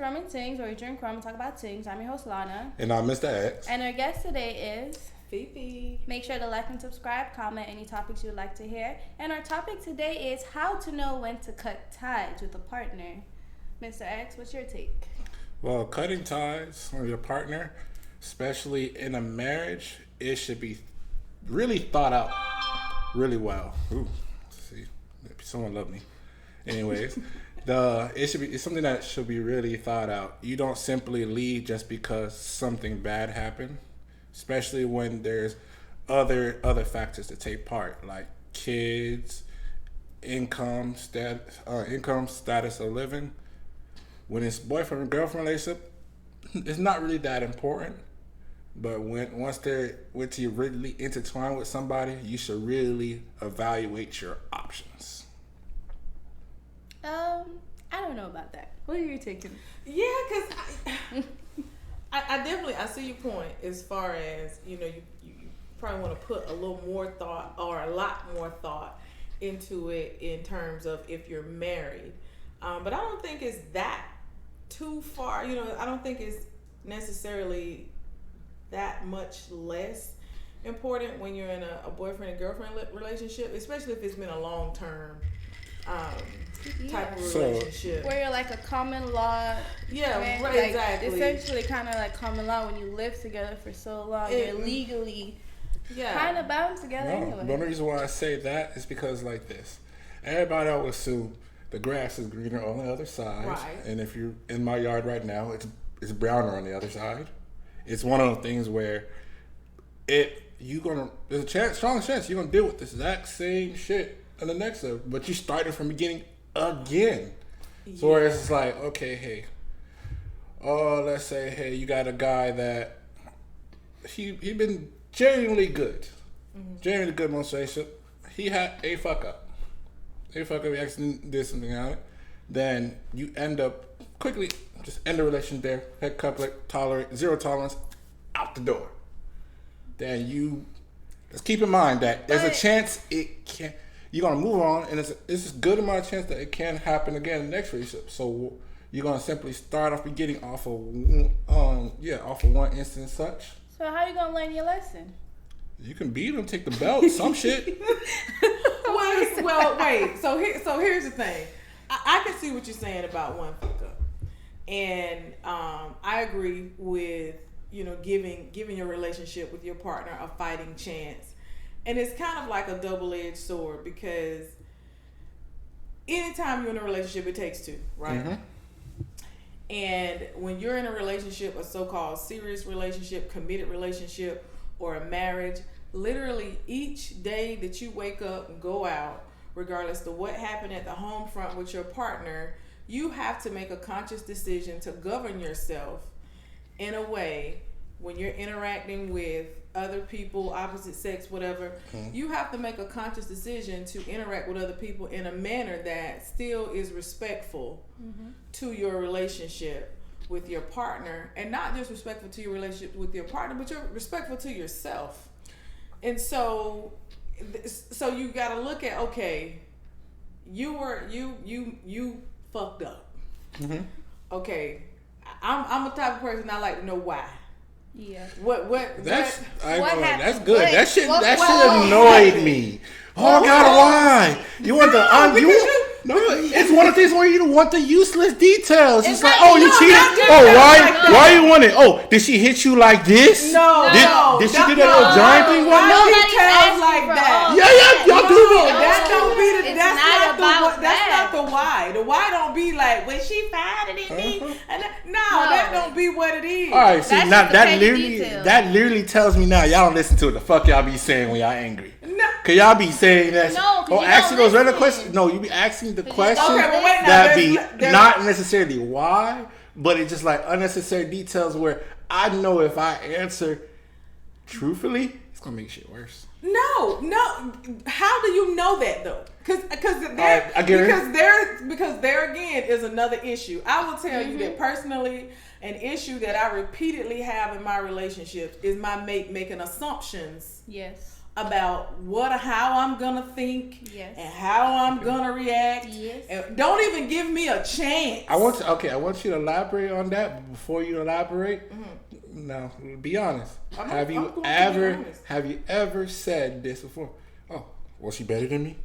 Rum and Tings, where we drink rum and talk about Tings. I'm your host, Lana. And I'm Mr. X. And our guest today is... Fifi. Make sure to like and subscribe, comment any topics you'd like to hear. And our topic today is how to know when to cut ties with a partner. Mr. X, what's your take? Well, cutting ties with your partner, especially in a marriage, it should be really thought out really well. Ooh, let's see, someone love me. Anyways, it's something that should be really thought out. You don't simply leave just because something bad happened, especially when there's other factors to take part, like kids, income, status of living. When it's boyfriend and girlfriend relationship, it's not really that important. But once you really intertwine with somebody, you should really evaluate your options. I don't know about that. What are you taking? Yeah, because I definitely see your point as far as, you probably want to put a little more thought or a lot more thought into it in terms of if you're married. But I don't think it's that too far. I don't think it's necessarily that much less important when you're in a boyfriend and girlfriend relationship, especially if it's been a long-term type of relationship. Where you're like a common law. Yeah, right, like, exactly. Essentially kind of like common law when you live together for so long. You're legally kind of bound together anyway. The only reason why I say that is because like this. Everybody always assume the grass is greener on the other side. Right. And if you're in my yard right now, it's browner on the other side. It's one of the things where there's a strong chance you're gonna deal with this exact same shit in the next level, but you started from the beginning again. Yeah. So where it's like, okay, hey, let's say, hey, you got a guy that he been genuinely good, genuinely good in most relationship. He had a fuck up. He accidentally did something on it. Then you end up quickly just end the relationship there. Head couplet, zero tolerance, out the door. Then let's keep in mind that there's a chance you're gonna move on, and it's a good amount of chance that it can happen again in the next relationship. So you're gonna simply start off beginning off of one instance such. So how you gonna learn your lesson? You can beat them, take the belt, some shit. Well, wait. So here's the thing. I can see what you're saying about one fuck up, and I agree with giving your relationship with your partner a fighting chance, and it's kind of like a double-edged sword because anytime you're in a relationship, it takes two, right? Mm-hmm. And when you're in a relationship, a so-called serious relationship, committed relationship, or a marriage, literally each day that you wake up and go out, regardless of what happened at the home front with your partner, you have to make a conscious decision to govern yourself in a way when you're interacting with other people, opposite sex, whatever. Mm-hmm. You have to make a conscious decision to interact with other people in a manner that still is respectful to your relationship with your partner, and not just respectful to your relationship with your partner, but you're respectful to yourself. And so you got to look at, okay, you fucked up. Mm-hmm. Okay, I'm the type of person I like to know why. Yeah. That's good. Wait, that shit annoyed me. Oh God, why? You want the No, it's one of these where you want the useless details. It's like, you cheated. Why you want it? Oh, did she hit you like this? No. Did she do that little giant thing? What? No details like that. Y'all do that. That's not the why. The why don't be like, when she fired it in me. That don't be what it is. All right, see, now that literally tells me now y'all don't listen to what the fuck y'all be saying when y'all angry. No. Cause y'all be saying that. Asking those random questions. No, you be asking the question that be not necessarily why, but it's just like unnecessary details where I know if I answer truthfully, it's gonna make shit worse. No. How do you know that though? Because there again is another issue. I will tell you that personally, an issue that I repeatedly have in my relationships is my mate making assumptions. Yes. about how I'm gonna think Yes. and how I'm gonna react. Yes. And don't even give me a chance. I want you to elaborate on that. But before you elaborate, now be honest. Have you ever said this before? Oh, was she better than me?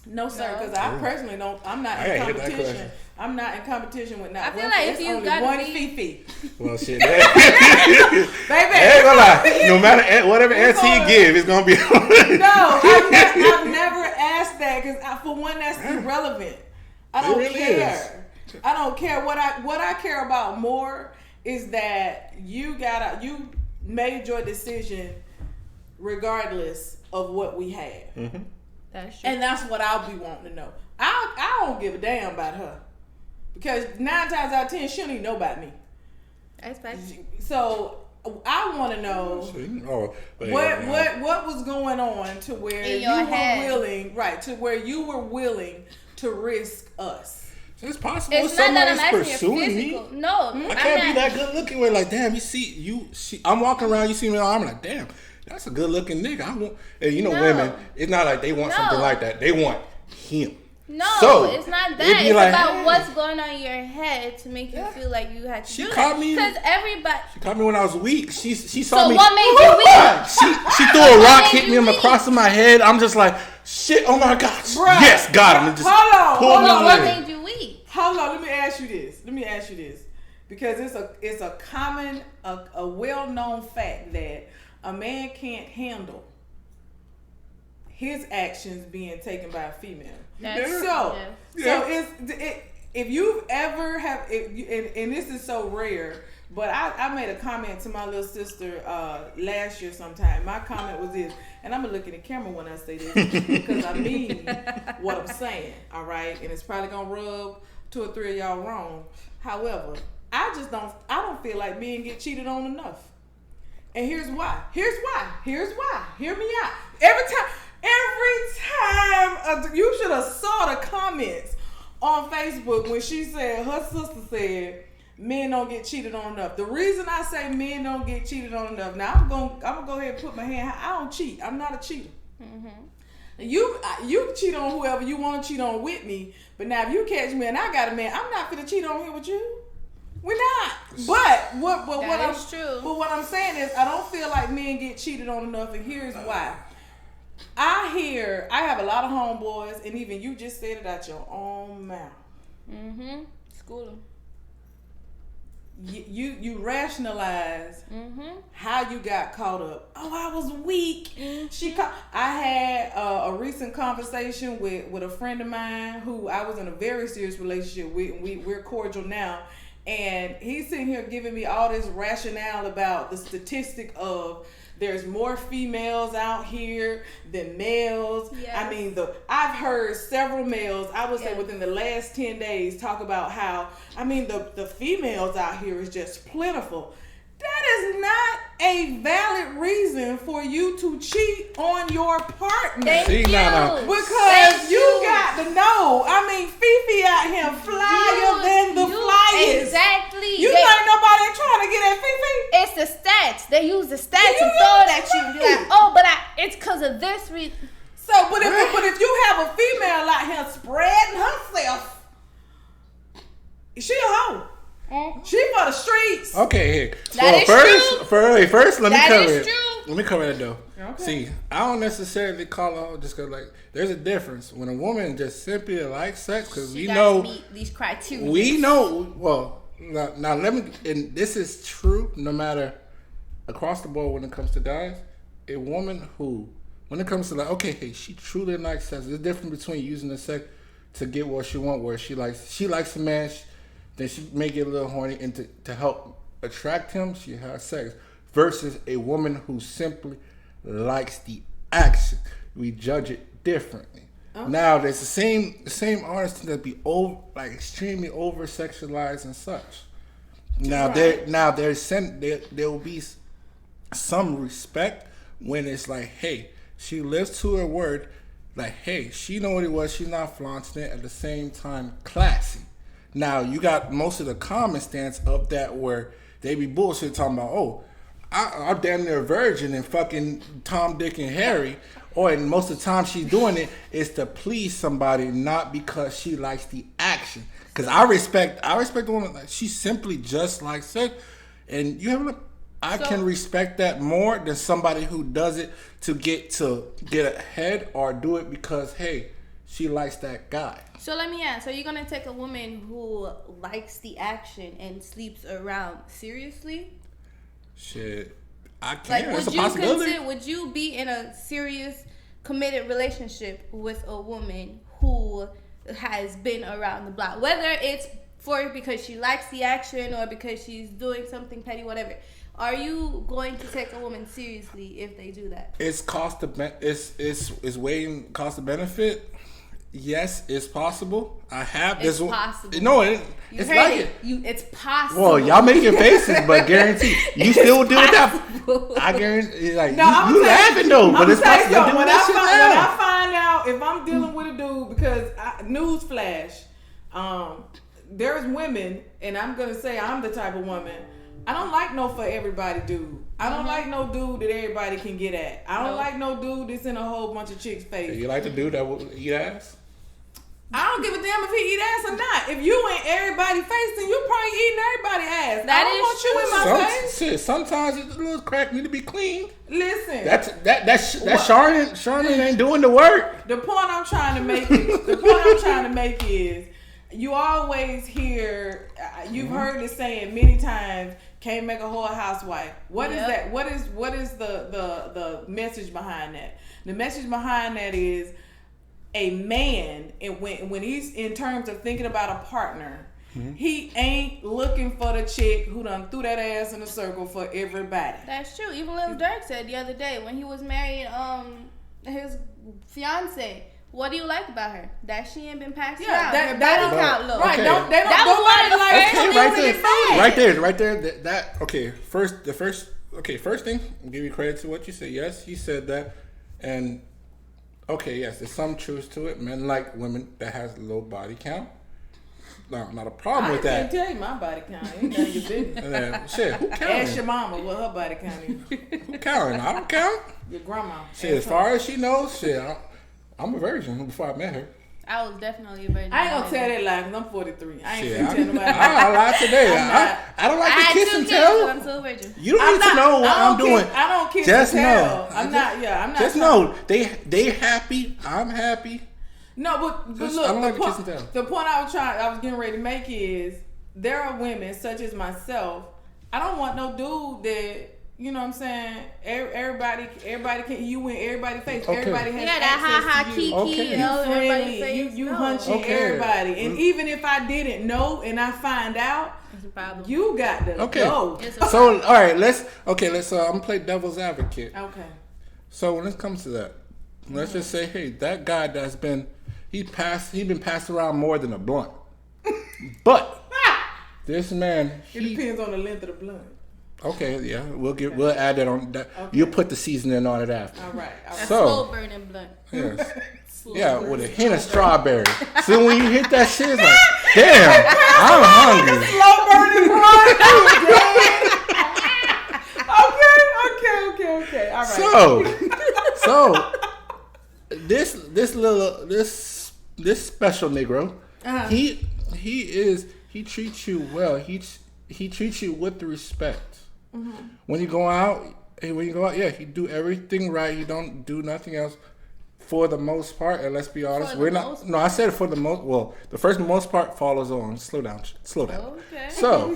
No, sir, because I personally don't. I'm not in competition. I'm not in competition with not. I feel like if you got one me, Fifi. Well, shit, baby, I ain't gonna lie. No matter whatever answer you give, it's gonna be. No, I've never asked that because for one, that's irrelevant. I don't care. I don't care. What I care about more is that you made your decision regardless of what we have. Mm-hmm. That's true. And that's what I'll be wanting to know. I don't give a damn about her. Because 9 times out of 10, she don't even know about me. That's fine. So I want to know what was going on to where you were willing to risk us. It's possible It's not that I'm asking pursuing me. No, I can't be that good looking. Where like, damn, I'm walking around, you see me, I'm like, damn, that's a good looking nigga. I want, and women. It's not like they want something like that. They want him. No, so, it's not that. It's like, about what's going on in your head to make you feel like you had to do that. Because everybody. She caught me when I was weak. She saw so me. So what made you weak? She threw a rock, hit me in the cross of my head. I'm just like, shit. Oh my gosh. Bruh, yes, got him. Hold on. What made you weak? Hold on. Let me ask you this. Because it's a common, a well-known fact that a man can't handle his actions being taken by a female. So if you've ever and this is so rare, but I made a comment to my little sister last year sometime. My comment was this, and I'm gonna look in the camera when I say this because I mean what I'm saying. All right, and it's probably gonna rub 2 or 3 of y'all wrong. However, I don't feel like men get cheated on enough. And here's why. Hear me out. Every time, you should have saw the comments on Facebook when she said, her sister said, men don't get cheated on enough. The reason I say men don't get cheated on enough, now I'm gonna go ahead and put my hand, I don't cheat. I'm not a cheater. Mm-hmm. You cheat on whoever you want to cheat on with me, but now if you catch me and I got a man, I'm not gonna cheat on here with you. We're not. But what I'm saying is I don't feel like men get cheated on enough, and here's why. I have a lot of homeboys, and even you just said it out your own mouth. Mm-hmm. School them. You rationalize how you got caught up. Oh, I was weak. I had a recent conversation with a friend of mine who I was in a very serious relationship with. We're cordial now. And he's sitting here giving me all this rationale about the statistic of there's more females out here than males. Yes. I mean, I've heard several males, I would say within the last 10 days, talk about how, the females out here is just plentiful. That is not a valid reason for you to cheat on your partner. Thank you. Because you got to know. Fifi out here flyer than the flyers. Exactly. You think nobody trying to get at Fifi? It's the stats. They use the stats and throw it at you. Be like, oh, but it's because of this reason. So, but if you have a female out here spreading herself, she a hoe. She for the streets. Okay, here. First, let me cover it. Let me cover it though. Okay. See, I don't necessarily call her out just because, there's a difference when a woman just simply likes sex because we know meet these criteria. We know. Well, now let me. And this is true. No matter across the board when it comes to guys, a woman who, when it comes to hey, she truly likes sex. There's a difference between using the sex to get what she wants, where she likes a man. Then she may get a little horny, and to help attract him, she has sex. Versus a woman who simply likes the action. We judge it differently. Okay. Now, there's the same artists that be extremely over sexualized and such. Now, there will be some respect when it's like, hey, she lives to her word. Like, hey, she know what it was. She's not flaunting it. At the same time, classy. Now, you got most of the common stance of that where they be bullshit talking about, oh, I'm damn near a virgin and fucking Tom, Dick, and Harry. And most of the time she's doing it is to please somebody, not because she likes the action. Because I respect the woman. Like, she simply just likes sex, and I can respect that more than somebody who does it to get ahead or do it because hey, she likes that guy. So let me ask: so you're gonna take a woman who likes the action and sleeps around seriously? Shit, I can't. Like, It's a possibility. would you be in a serious, committed relationship with a woman who has been around the block? Whether it's because she likes the action or because she's doing something petty, whatever. Are you going to take a woman seriously if they do that? It's weighing cost of benefit. Yes, it's possible. I have this. It's possible. No, it's like it. It's possible. Well, y'all making faces, but guarantee you still do that. I guarantee, like no, you laughing though, but it's possible. When I find out if I'm dealing with a dude, because newsflash, there's women, and I'm gonna say I'm the type of woman. I don't like no for everybody dude. I don't like no dude that everybody can get at. I don't like no dude that's in a whole bunch of chicks' face. You like the dude that will eat ass? I don't give a damn if he eat ass or not. If you ain't everybody's face, then you probably eating everybody's ass. I don't want you in my face. Shit, sometimes the little crack need to be clean. Listen, that's Charmin ain't doing the work. The point I'm trying to make is you always hear, you've heard it saying many times, can't make a whole housewife. What is that? What is the message behind that? The message behind that is a man, and when he's in terms of thinking about a partner, he ain't looking for the chick who done threw that ass in a circle for everybody. That's true. Even Lil Durk said the other day when he was marrying his fiance. What do you like about her? That she ain't been passed out. Her bank account low. Right. Right there. First thing, I'll give you credit to what you said. Yes, he said that. And okay, yes, there's some truth to it. Men like women that has low body count. No, not a problem with that. I can't tell you my body count. Ain't none of your business. Shit, who counting? Ask your mama what her body count is. Who counting? I don't count. Your grandma. Shit, as far as she knows, shit, I'm a virgin before I met her. I was definitely a virgin. I ain't gonna tell that lie because I'm 43. I ain't gonna tell nobody. I lied today. I don't like to kiss and tell. I'm still a virgin. You don't need to know what I'm doing. I don't kiss just and tell. Know. I'm not. Just know they happy. I'm happy. No, but look. I don't like to kiss and tell. The point I was getting ready to make is there are women such as myself. I don't want no dude that. You know what I'm saying? Everybody can you win everybody face. Okay. Everybody has that access to you. Kiki, everybody face. You hunching everybody. And even if I didn't know and I find out, you got to go. So all right, let's I'm gonna play devil's advocate. Okay. So when it comes to that, let's just say, hey, that guy that's been been passed around more than a blunt. But this man, it depends on the length of the blunt. Okay, yeah, we'll add that on that. Okay. You'll put the seasoning on it after. All right. So, slow burning blunt. Yes. Yeah, with a hint of strawberry. So when you hit that shit, it's like, damn, I'm hungry. Slow burning blunt. Okay. All right. So this special Negro, he treats you well. He treats you with the respect. Mm-hmm. When you go out, yeah, he do everything right. He don't do nothing else for the most part. And let's be honest, we're not. No, I said for the most. Well, the most part follows on. Slow down. Okay. So,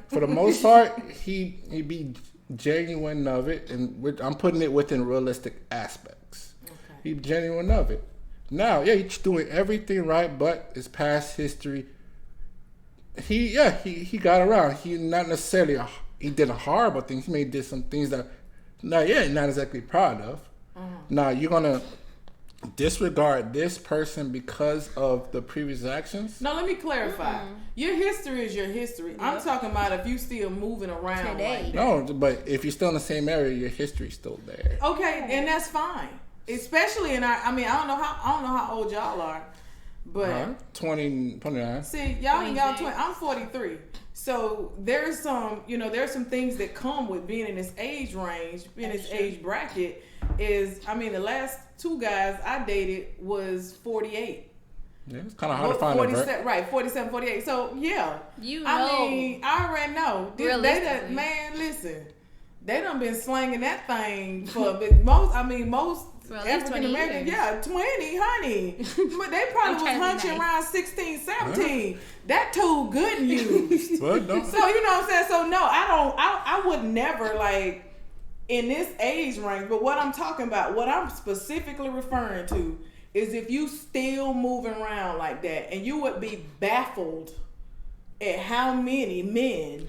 for the most part, he be genuine of it, and I'm putting it within realistic aspects. Okay. He genuine of it. Now, yeah, he's doing everything right, but it's past history. He got around. He not necessarily he did a horrible thing. He may did some things that not exactly proud of. Now you're gonna disregard this person because of the previous actions? No, let me clarify. Your history is your history. Yep. I'm talking about if you still moving around today. Like that. No, but if you're still in the same area, your history's still there. Okay, and that's fine. Especially in our. I mean, I don't know how old y'all are. But 29. See, y'all 20. I'm 43. So there's some things that come with being in this age range, being in this age bracket. The last 2 guys I dated was 48. Yeah, it's kind of hard to find 47, right, 47, 48. So yeah, I already know. Man, listen, they done been slanging that thing for most African Americans, 20, honey. But they probably was hunching around 16, 17. That tool good and used. So you know what I'm saying? So no, I would never like in this age range, but what I'm talking about, what I'm specifically referring to is if you still moving around like that, and you would be baffled at how many men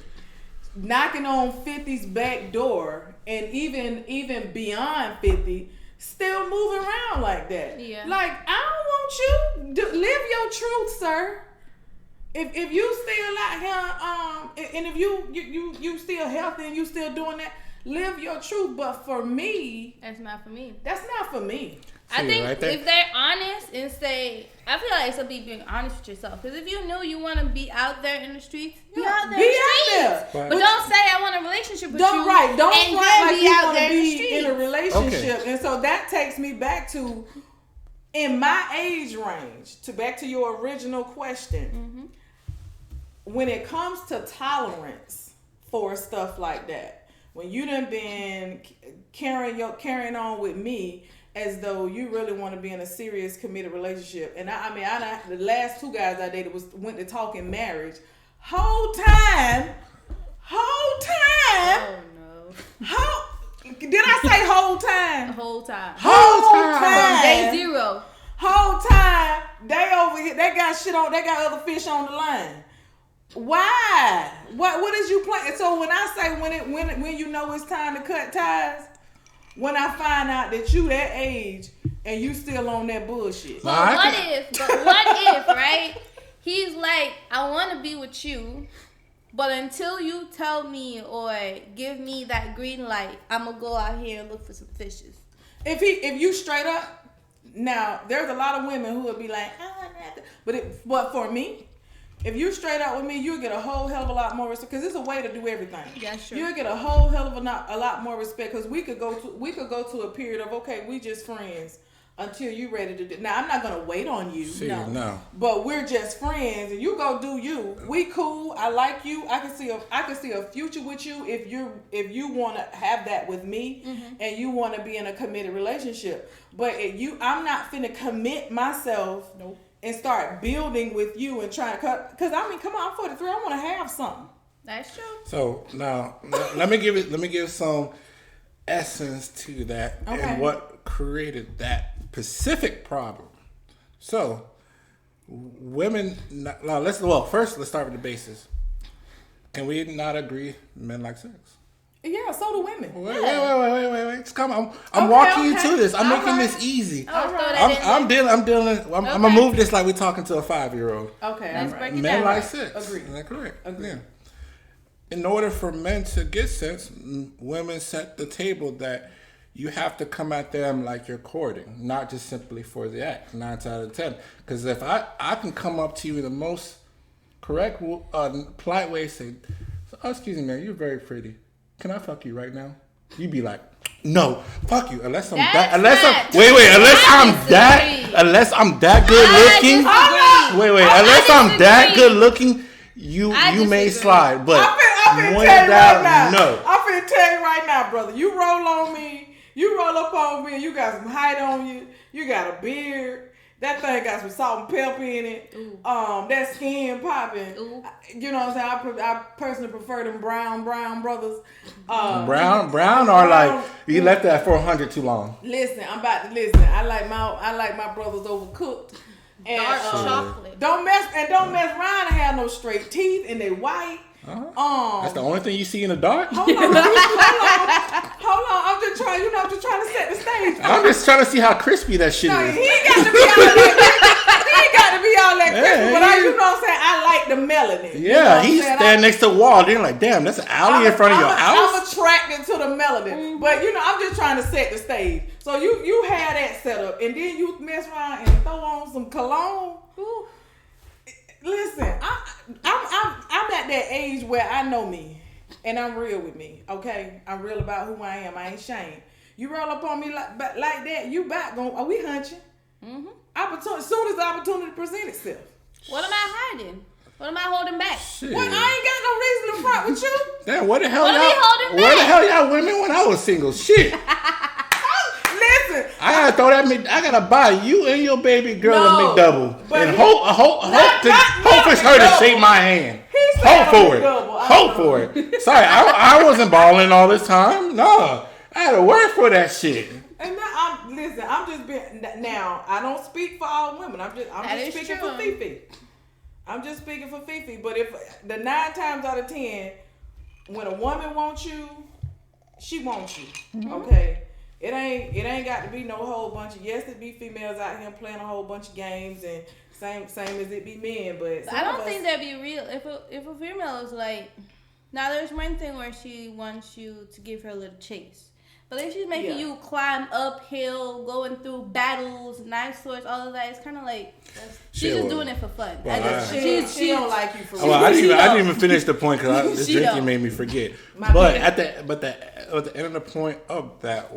knocking on 50's back door and even beyond 50 still moving around like that. Yeah. Like, I don't want you to live your truth, sir. If you still out here, and if you still healthy and you still doing that, live your truth. But for me, that's not for me. That's not for me. I think if they're honest and say, I feel like something being honest with yourself. Because if you knew you want to be out there in the streets, be out there in the streets. But don't say I want a relationship with you. Don't and like be you out want there to be in in the a relationship. Okay. And so that takes me back to, in my age range, back to your original question. When it comes to tolerance for stuff like that, when you done been carrying on with me as though you really want to be in a serious committed relationship, and the last 2 guys I dated went to talking marriage. Whole time. Oh no. Did I say whole time? Whole time. From day 0. Whole time they over here. They got shit on. They got other fish on the line. Why? What is you playing? So when I say when you know it's time to cut ties, when I find out that you that age and you still on that bullshit. But what if, right? He's like, I want to be with you, but until you tell me or give me that green light, I'm gonna go out here and look for some fishes. If you straight up, now there's a lot of women who would be like, I want that, but for me, if you straight out with me, you'll get a whole hell of a lot more respect, because it's a way to do everything. Yeah, sure. You'll get a whole hell of a lot more respect, because we could go to a period of, okay, we just friends until you ready to do. Now I'm not gonna wait on you. No. But we're just friends, and you go do you. We cool. I like you. I can see a future with you if you want to have that with me, and you want to be in a committed relationship. But I'm not finna commit myself. Nope. And start building with you and trying to cut. Because come on, I'm 43. I want to have something. That's true. So now let me give some essence to that and what created that specific problem. So women. Now let's start with the basis. Can we not agree men like sex? Yeah, so do women. Wait. Just come on. I'm walking you to this. I'm making this easy. I'm gonna move this like we're talking to a 5-year-old. Okay. Let's break it down. Men like sex. Agree. Is that correct? Agree. Yeah. In order for men to get sex, women set the table that you have to come at them like you're courting, not just simply for the act. 9 out of 10. Because if I can come up to you in the most correct, polite way, say, "Excuse me, man, you're very pretty. Can I fuck you right now?" You'd be like, "No, fuck you." Unless I'm that good looking. Unless I'm that good looking, you may slide. But I'm finna tell you right now, brother. You roll on me. You roll up on me. You got some height on you. You got a beard. That thing got some salt and pepper in it. Ooh. That skin popping. Ooh. You know what I'm saying? I personally prefer them brown brothers. Brown or like you left that 400 too long. Listen, I like my brothers overcooked. And, dark chocolate. Don't mess around and have no straight teeth, and they white. That's the only thing you see in the dark. Hold on. I'm just trying to set the stage. I'm just trying to see how crispy that shit is. He ain't got to be all that crispy. But you know what I'm saying? I like the melanin. Yeah, he's standing next to the wall. They're like, damn, that's an alley in front of your house. I'm attracted to the melanin. But I'm just trying to set the stage. So you had that set up, and then you mess around and throw on some cologne. Ooh. Listen, I'm at that age where I know me, and I'm real with me. Okay, I'm real about who I am. I ain't ashamed. You roll up on me like that, you back going? Are we hunching? Opportunity. As soon as the opportunity presents itself. What am I hiding? What am I holding back? Shit. What? I ain't got no reason to front with you. Damn, what the hell What are we holding Where the back? hell y'all women when I was single? Shit. Listen, I gotta throw that. I gotta buy you and your baby girl No, a McDouble but and he- hope for her to McDouble. shake my hand. He said Hope for it. McDouble. I Hope don't for it. Sorry, I wasn't balling all this time. No, I had to work for that shit. and now I'm just being. Now I don't speak for all women. I'm just speaking true. for Fifi. I'm just speaking for Fifi. But if the 9 times out of 10, when a woman wants you, she wants you. Okay. It ain't got to be no whole bunch of, yes, it be females out here playing a whole bunch of games and same as it be men, but I don't think that'd be real. If a female is like, now there's one thing where she wants you to give her a little chase, but if she's making you climb uphill, going through battles, knife swords, all of that, it's kind of like she's just doing it for fun. Well, she don't like you for real. Well, I didn't even finish the point because this drinking don't. made me forget. My But bad. at the end of the point of that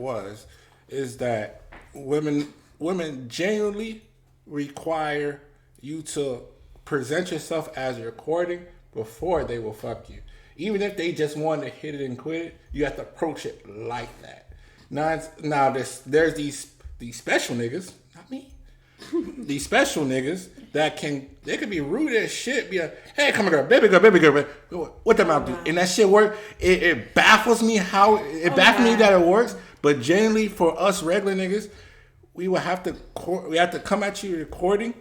is that women genuinely require you to present yourself as you're courting before they will fuck you. Even if they just want to hit it and quit it, you have to approach it like that. Now there's these special niggas, not me. These special niggas they can be rude as shit. Be like, hey, come here, girl, baby girl. What the mouth do? And that shit work. It baffles me baffles me that it works. But generally, for us regular niggas, we have to come at you recording.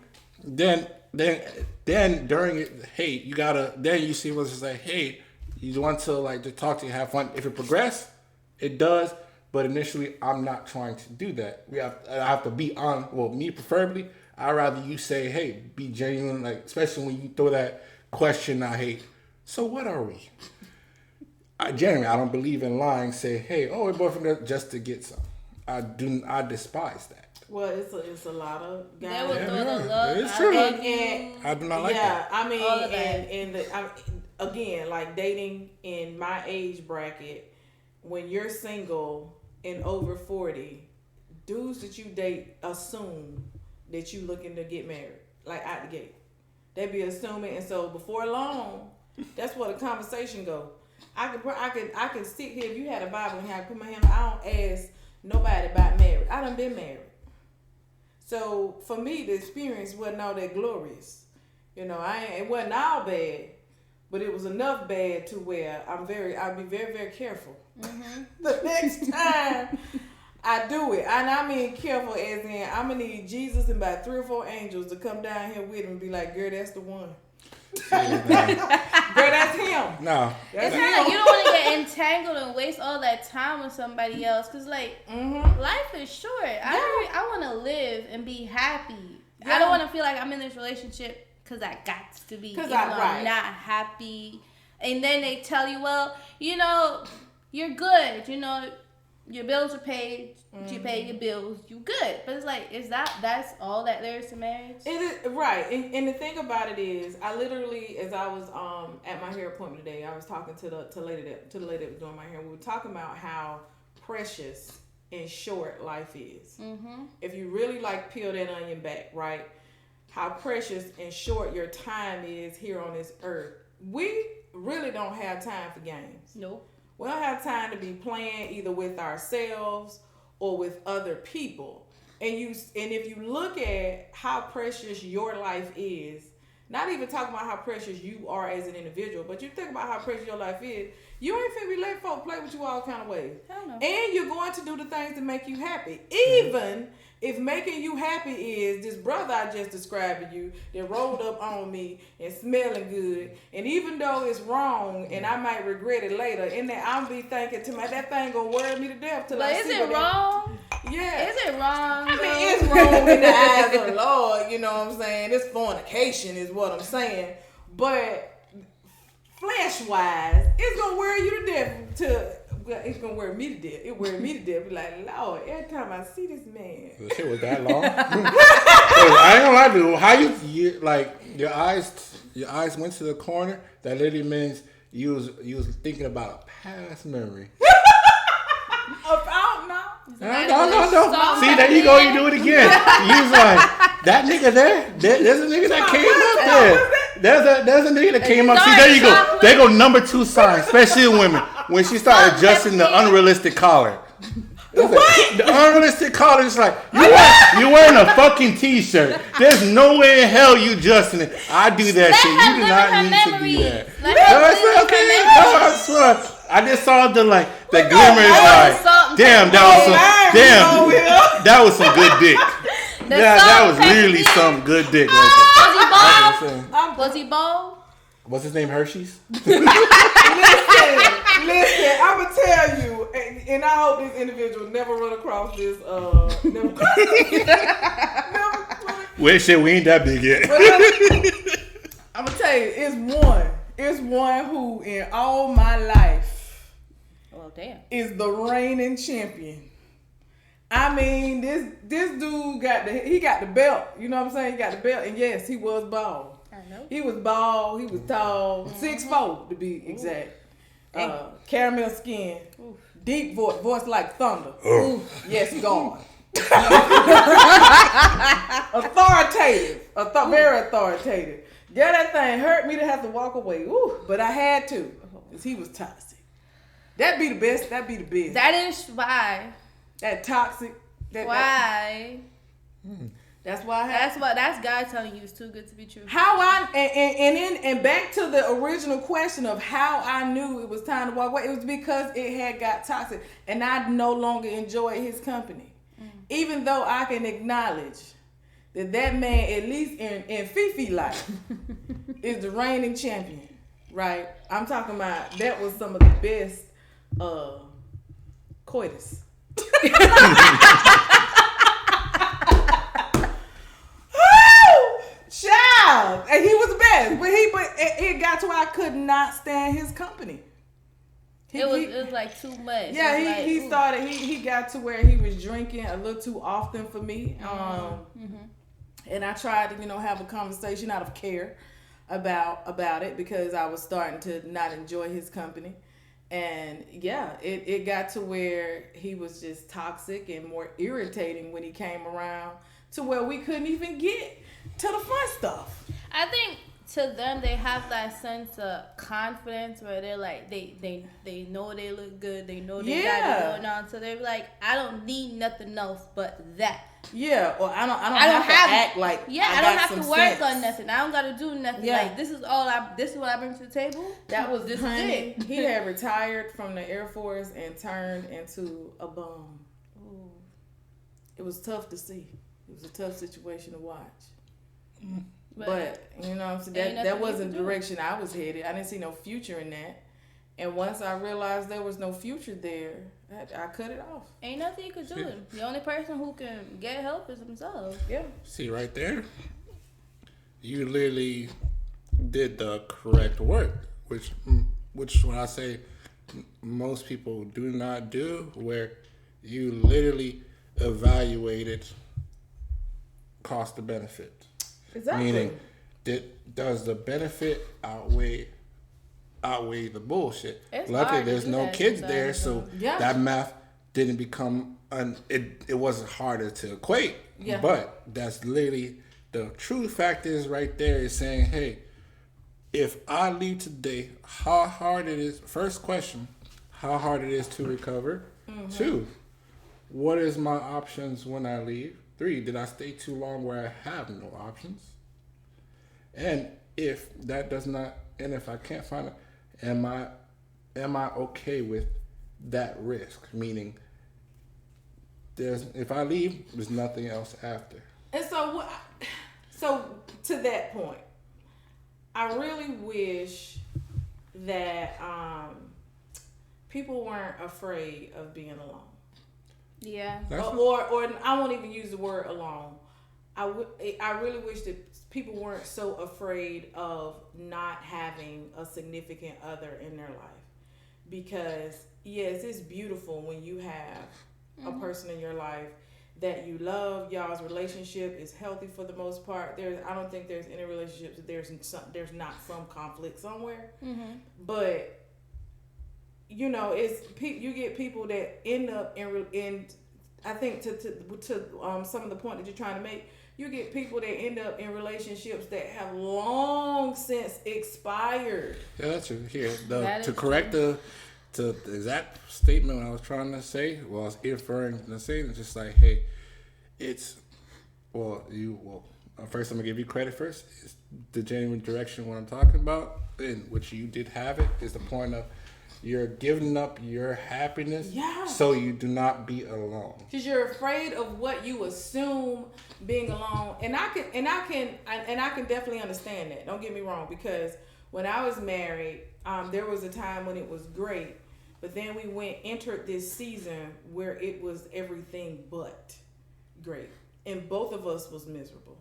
Then during it, hey, you gotta. Then you see what's just like, hey, you want to like to talk to you, have fun. If it progress, it does. But initially, I'm not trying to do that. I have to be on. Well, me preferably, I'd rather you say, hey, be genuine. Like especially when you throw that question I hate. So what are we? I don't believe in lying. Say, hey, we're boyfriend just to get some. I despise that. Well, it's a lot of guys. They will throw the love. It's true. And I do not like that. I mean, All of that. and again, like dating in my age bracket, when you're single and over 40, dudes that you date assume that you looking to get married, like out the gate. They be assuming, and so before long, that's where the conversation go. I could sit here if you had a Bible and I put my hand. I don't ask nobody about marriage. I done been married. So for me, the experience wasn't all that glorious. You know, it wasn't all bad, but it was enough bad to where I'll be very, very careful. The next time I do it, and I mean careful as in I'm gonna need Jesus and about 3 or 4 angels to come down here with him and be like, girl, that's the one. Girl, that's him. No. It's not like you don't want to get entangled and waste all that time with somebody else. Because, like, life is short. I want to live and be happy. Yeah. I don't want to feel like I'm in this relationship because I got to be. Because I'm not happy. And then they tell you, well, you know, you're good. You know, your bills are paid. You pay your bills. You good. But it's like, that's all that there is to marriage? It is, right. And the thing about it is, I literally, as I was at my hair appointment today, I was talking to the lady that was doing my hair. We were talking about how precious and short life is. Mm-hmm. If you really like peel that onion back, right? How precious and short your time is here on this earth. We really don't have time for games. Nope. We don't have time to be playing either with ourselves or with other people. And if you look at how precious your life is, not even talking about how precious you are as an individual, but you think about how precious your life is, you ain't finna be letting folk play with you all kind of ways. Hell no. And you're going to do the things that make you happy. Even if making you happy is this brother I just described to you that rolled up on me and smelling good, and even though it's wrong and I might regret it later, and then I'll be thinking to myself, that thing gonna worry me to death till I see. But is it wrong? Yeah. Is it wrong? I mean, it's wrong in the eyes of the Lord, you know what I'm saying? It's fornication is what I'm saying. But flesh-wise, it's gonna worry you to death it's gonna wear me to death. It wear me to death. Be like, Lord, every time I see this man. The shit was that long. I ain't gonna lie to you. How you like your eyes went to the corner. That literally means you was thinking about a past memory. No. See, there you go. You do it again. You was like, that nigga there. There's a nigga that came up there. There's a nigga that came up. See, there you go. There go number 2 sign, especially in women when she started adjusting the unrealistic collar. The unrealistic collar is like you wearing a fucking t-shirt. There's no way in hell you adjusting it. I do that shit. You do not need to do that. I swear. I just saw the glimmer. It's like, damn, that was some good dick. That was really some good dick right there. Was he bald? What's his name? Hershey's? Listen, I'm gonna tell you, and I hope this individual never run across this. Well, shit, we ain't that big yet. I'm gonna tell you, it's one who in all my life, is the reigning champion. I mean, this dude got the belt. You know what I'm saying? He got the belt, and yes, he was bald. He was bald. He was tall, 6'4" to be exact. Caramel skin, deep voice like thunder. Yes, God. Authoritative, very authoritative. Yeah, that thing hurt me to have to walk away. But I had to, because he was toxic. That'd be the best. That is why. That toxic. Why? That's why. That's God telling you it's too good to be true. And back to the original question of how I knew it was time to walk away. It was because it had got toxic, and I no longer enjoyed his company. Even though I can acknowledge that man, at least in Fifi life, is the reigning champion. Right? I'm talking about that was some of the best coitus. Child, and he was the best, but it got to where I could not stand his company. It was like too much. Yeah, he got to where he was drinking a little too often for me. And I tried to have a conversation out of care about it because I was starting to not enjoy his company. And yeah, it got to where he was just toxic and more irritating when he came around, to where we couldn't even get to the fun stuff. I think to them they have that sense of confidence where they're like they know they look good, they know they got it going on, so they're like, I don't need nothing else but that. Yeah, or I don't have to act like I don't have to work on nothing. I don't got to do nothing. Yeah. Like this is what I bring to the table. That was this thing. He had retired from the Air Force and turned into a bum. Ooh. It was tough to see. It was a tough situation to watch. But you know what I'm saying, that wasn't the direction I was headed. I didn't see no future in that. And once I realized there was no future there, I cut it off. Ain't nothing you could do. The only person who can get help is themselves. Yeah. See right there, you literally did the correct work, which when I say most people do not do, where you literally evaluated cost to benefit. Exactly. Meaning, does the benefit outweigh the bullshit? Luckily, there's no kids there, so that math didn't become it wasn't harder to equate. Yeah. But that's literally the true fact is right there is saying, hey, if I leave today, how hard it is. First question, how hard it is to recover. Mm-hmm. 2, what is my options when I leave? 3, did I stay too long where I have no options? And if that does not, and if I can't find it, am I okay with that risk? Meaning, if I leave, there's nothing else after. And so to that point, I really wish that people weren't afraid of being alone. Yeah. Or I won't even use the word alone. I really wish that people weren't so afraid of not having a significant other in their life. because yes, it's beautiful when you have a person in your life that you love. Y'all's relationship is healthy for the most part. I don't think there's any relationships that there's not some conflict somewhere. But you know, you get people that end up in I think to some of the point that you're trying to make, you get people that end up in relationships that have long since expired. Yeah, that's true. Here, to correct the exact statement I was trying to say, well, I was inferring the same. It's just like, hey, first I'm gonna give you credit first. It's the genuine direction what I'm talking about, in which you did have it, is the point of you're giving up your happiness so you do not be alone. Because you're afraid of what you assume being alone, and I can definitely understand that. Don't get me wrong, because when I was married, there was a time when it was great, but then we entered this season where it was everything but great, and both of us was miserable.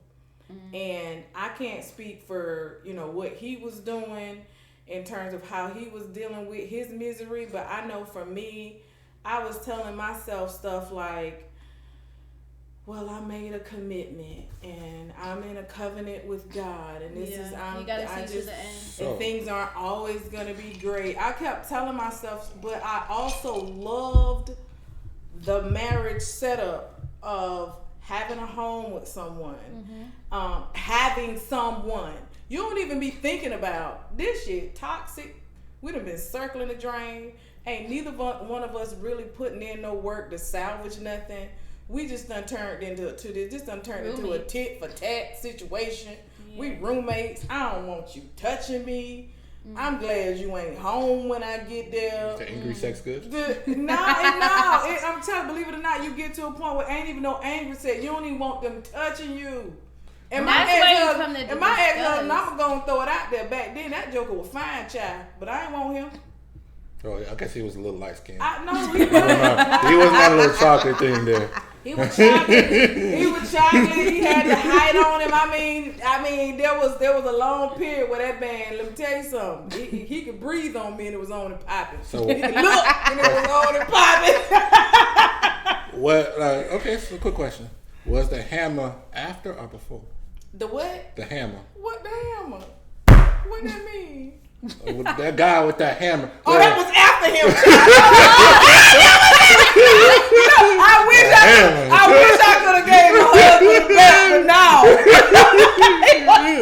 And I can't speak for what he was doing in terms of how he was dealing with his misery, but I know for me, I was telling myself stuff like, well, I made a commitment and I'm in a covenant with God, and this is you gotta see to the end. And things aren't always gonna be great. I kept telling myself, but I also loved the marriage setup of having a home with someone, having someone. You don't even be thinking about this shit. Toxic. We done been circling the drain. Ain't neither one of us really putting in no work to salvage nothing. We just done turned into a tit for tat situation. Yeah. We roommates. I don't want you touching me. I'm glad you ain't home when I get there. Is the angry sex good? I'm telling you, believe it or not, you get to a point where ain't even no angry sex. You don't even want them touching you. And my ex-husband, I'm going to throw it out there. Back then, that joker was fine, child. But I ain't want him. Oh, I guess he was a little light-skinned. No, he was not a little chocolate thing there. He was chocolate. He had the height on him. I mean, there was a long period where that man, let me tell you something, he could breathe on me and it was on and popping. So he could look and it was on and popping. Okay, so quick question. Was the hammer after or before? The what? The hammer. What the hammer? What that mean? That guy with that hammer. Oh, that was after him. I wish I could have gave my husband a back, but no.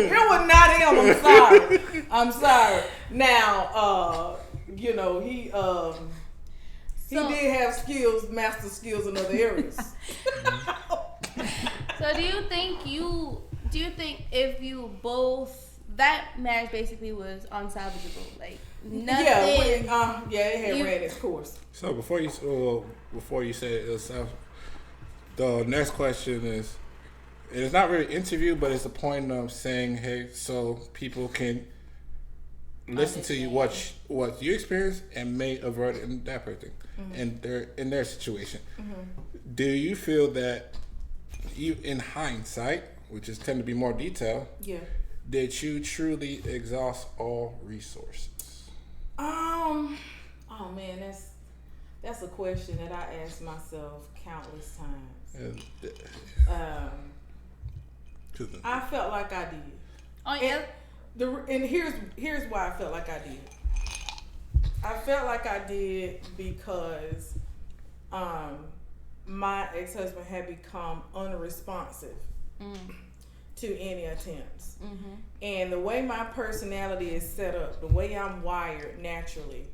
It was not him. I'm sorry. Now, he did have master skills in other areas. So do you think if you both, that marriage basically was unsalvageable, like nothing? It had ran its course. So before you say it, the next question is, it's not really an interview, but it's the point of saying, hey, so people can listen to you, what you experience, and may avert in that person, in their situation. Do you feel that you, in hindsight, which is tend to be more detailed, did you truly exhaust all resources? Oh man, that's a question that I ask myself countless times. I felt like I did. Oh yeah. And here's why I felt like I did. I felt like I did because my ex-husband had become unresponsive to any attempts. And the way my personality is set up, the way I'm wired naturally,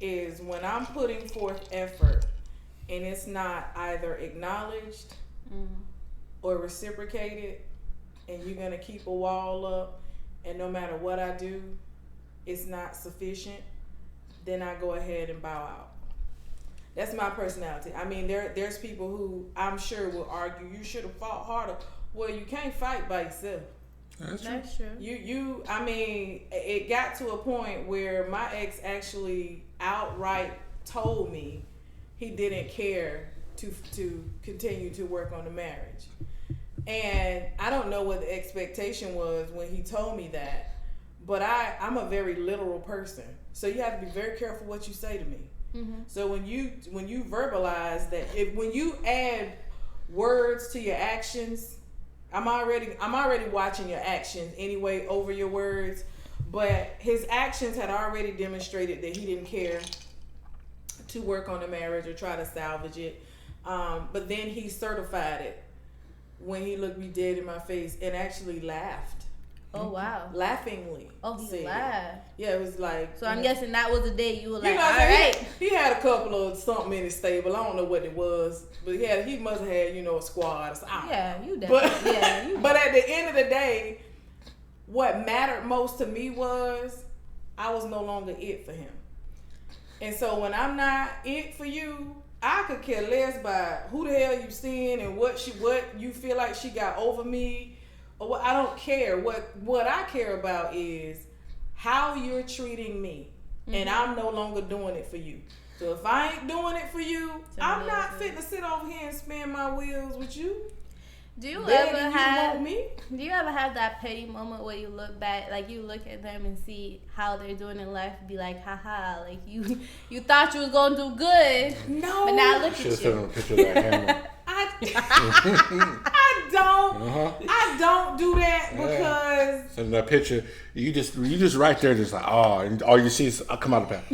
is when I'm putting forth effort and it's not either acknowledged or reciprocated, and you're going to keep a wall up, and no matter what I do, it's not sufficient, then I go ahead and bow out. That's my personality. I mean, there's people who I'm sure will argue, you should have fought harder. Well, you can't fight by yourself. That's true. I mean, it got to a point where my ex actually outright told me he didn't care to continue to work on the marriage. And I don't know what the expectation was when he told me that, but I'm a very literal person. So you have to be very careful what you say to me. Mm-hmm. So when you verbalize that, when you add words to your actions, I'm already watching your actions anyway over your words. But his actions had already demonstrated that he didn't care to work on the marriage or try to salvage it. But then he certified it when he looked me dead in my face and actually laughed. Oh, wow. Laughingly. Oh, he laughed. Yeah, it was like... So I'm guessing that was the day you were like, all right. He had a couple of something in his stable. I don't know what it was. But he must have had, a squad or something. Yeah, you definitely. But at the end of the day, what mattered most to me was I was no longer it for him. And so when I'm not it for you, I could care less by who the hell you seeing and what you feel like she got over me. Or what, I don't care. What I care about is how you're treating me. Mm-hmm. And I'm no longer doing it for you. So if I ain't doing it for you, I'm not fit to sit over here and spin my wheels with you. Do you ever have that petty moment where you look back, like you look at them and see how they're doing in life and be like, haha, like you thought you was gonna do good. No. But now look at you. Should have sent him a picture of that hammer. I don't do that because send that picture. You just right there, just like and all you see is I'll come out of the back.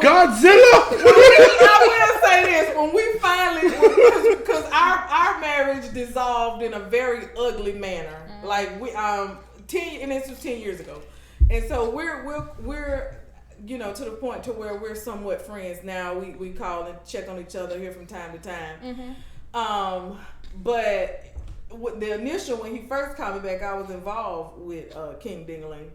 Godzilla! I will say this: when we finally, because our marriage dissolved in a very ugly manner. Mm-hmm. Like this was 10 years ago, and so we're to the point to where we're somewhat friends now. We call and check on each other here from time to time. Mm-hmm. But with the initial when he first called me back, I was involved with King Dingling,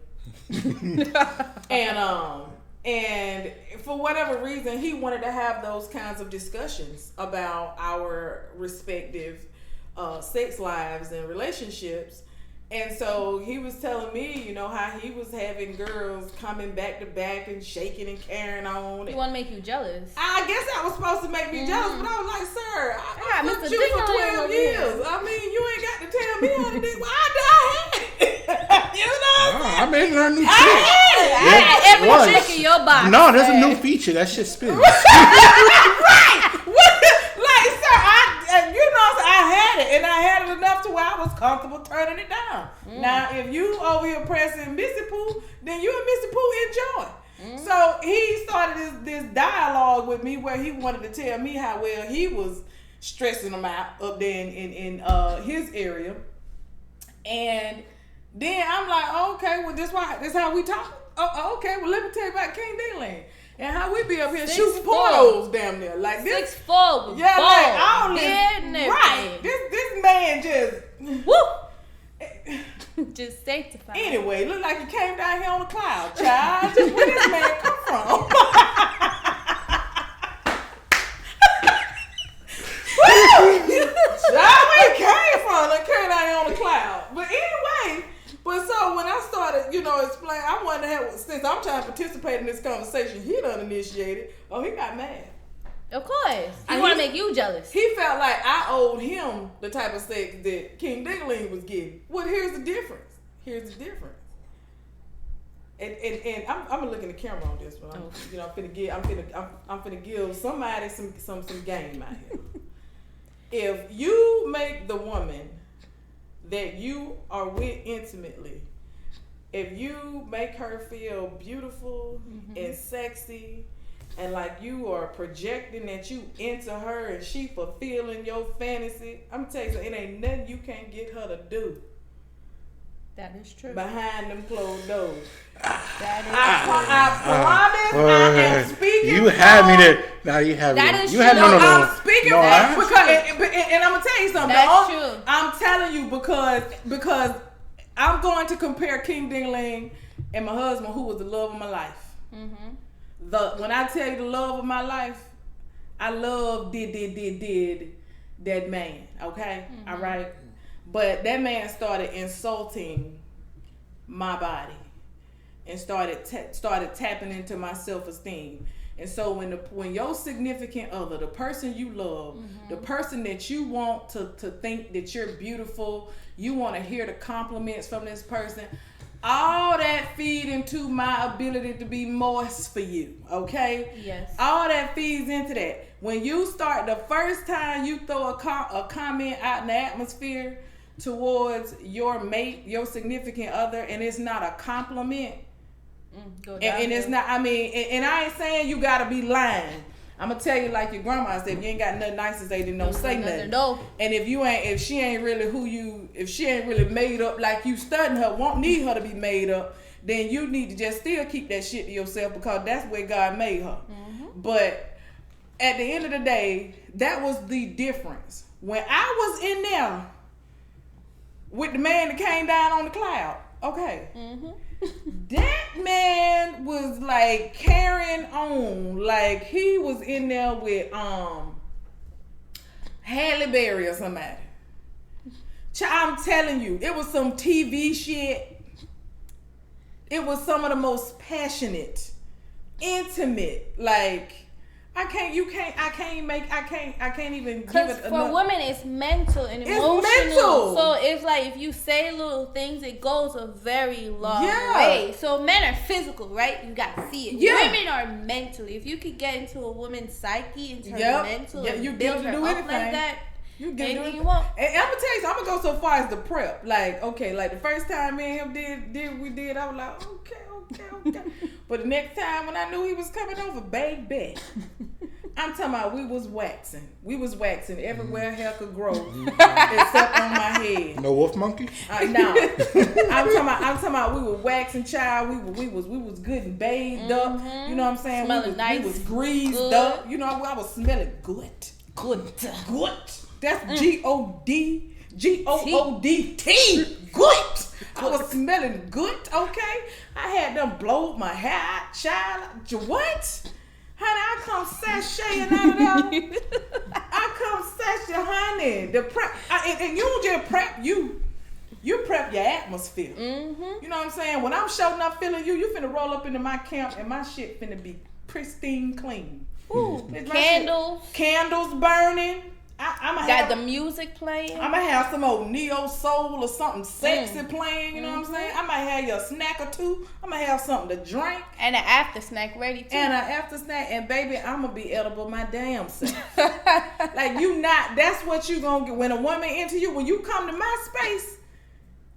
and for whatever reason, he wanted to have those kinds of discussions about our respective sex lives and relationships. And so he was telling me, how he was having girls coming back to back and shaking and carrying on. He want to make you jealous. I guess that was supposed to make me jealous, but I was like, sir, I got with you for 12 years. I mean, you ain't got to tell me how to do it. Well, I had it. I made her a new chick. I had every chick in your box. No, there's a new feature. That shit spins. Right. Like, sir, I had it, and I had it enough to where I was comfortable turning it down. Now, if you over here pressing Missy Pooh, then you and Missy Pooh enjoy. So he started this dialogue with me where he wanted to tell me how well he was stressing them out up there in his area. And then I'm like, okay, well, this how we talk. Okay, well, let me tell you about King Dingling and how we be up here shooting portals damn near like this. 6'4" with right. This man just just sanctified. Anyway, look like he came down here on a cloud, child. Just where this man come from? Child, where he came from? Like came down here on a cloud. But anyway. But so when I started, explain, I wanted to have, since I'm trying to participate in this conversation, he done initiated. Oh, he got mad. Of course. He want to make you jealous. He felt like I owed him the type of sex that King Dingling was getting. Well, here's the difference. And I'm gonna look in the camera on this one. I'm finna give somebody some game out here. If you make the woman that you are with intimately, if you make her feel beautiful and sexy and like you are projecting that you into her and she fulfilling your fantasy, I'm telling you, it ain't nothing you can't get her to do. That is true. Behind them closed doors. That is I promise I am speaking. You had me there. Now you have me. That is you true. had no. I'm speaking because and I'm gonna tell you something. That's true. I'm telling you because I'm going to compare King Dingling and my husband, who was the love of my life. Mm-hmm. When I tell you the love of my life, I love did that man. Okay, all right. But that man started insulting my body and started tapping into my self-esteem. And so when your significant other, the person you love, the person that you want to think that you're beautiful, you want to hear the compliments from this person, all that feed into my ability to be moist for you, okay? Yes. All that feeds into that. When you start, the first time you throw a comment out in the atmosphere towards your mate, your significant other, and it's not a compliment, and it's not, I mean, and I ain't saying you gotta be lying. I'm gonna tell you like your grandma said, if you ain't got nothing nice to say, then don't say nothing. No. And if she ain't really made up like you studying her, won't need her to be made up, then you need to just still keep that shit to yourself, because that's where God made her. But at the end of the day, that was the difference. When I was in there with the man that came down on the cloud, okay, that man was like carrying on like he was in there with Halle Berry or somebody. I'm telling you, it was some TV shit. It was some of the most passionate, intimate, like I can't even give Because it for enough. women, it's mental and emotional. mental. So it's like if you say little things, it goes a very long Yeah. way. So men are physical, right? You got to see it. Yeah. Women are mental. If you could get into a woman's psyche, into her Yep. mental, Yeah, and you build get to her do up anything. like that, You get anything it. you want. And I'm gonna tell you, so I'm gonna go so far as the prep. Like, okay, like the first time me and him did, I was like, okay. But the next time when I knew he was coming over, baby, I'm talking about we was waxing. We was waxing everywhere hair could grow, except on my head. No wolf monkey? No. I'm talking about we were waxing, child. We was good and bathed up. You know what I'm saying? Smelling nice. We was greased Good. up. You know, I was smelling good. Good. That's G-O-D. G-O-O-D-T. Good. I was smelling good, okay? I had them blow my hair out, child. What? Honey, I come sashaying out of there. I come sashaying, honey. The prep, and you don't just prep you prep your atmosphere. You know what I'm saying? When I'm showing up feeling you finna roll up into my camp and my shit finna be pristine clean. Ooh, candles burning. I'm got the music playing. I'm gonna have some old neo soul or something sexy playing. You know what I'm saying? I might have you a snack or two. I'm gonna have something to drink and an after snack ready too. And an after snack. And baby, I'm gonna be edible my damn self. Like that's what you gonna get when a woman into you. When you come to my space.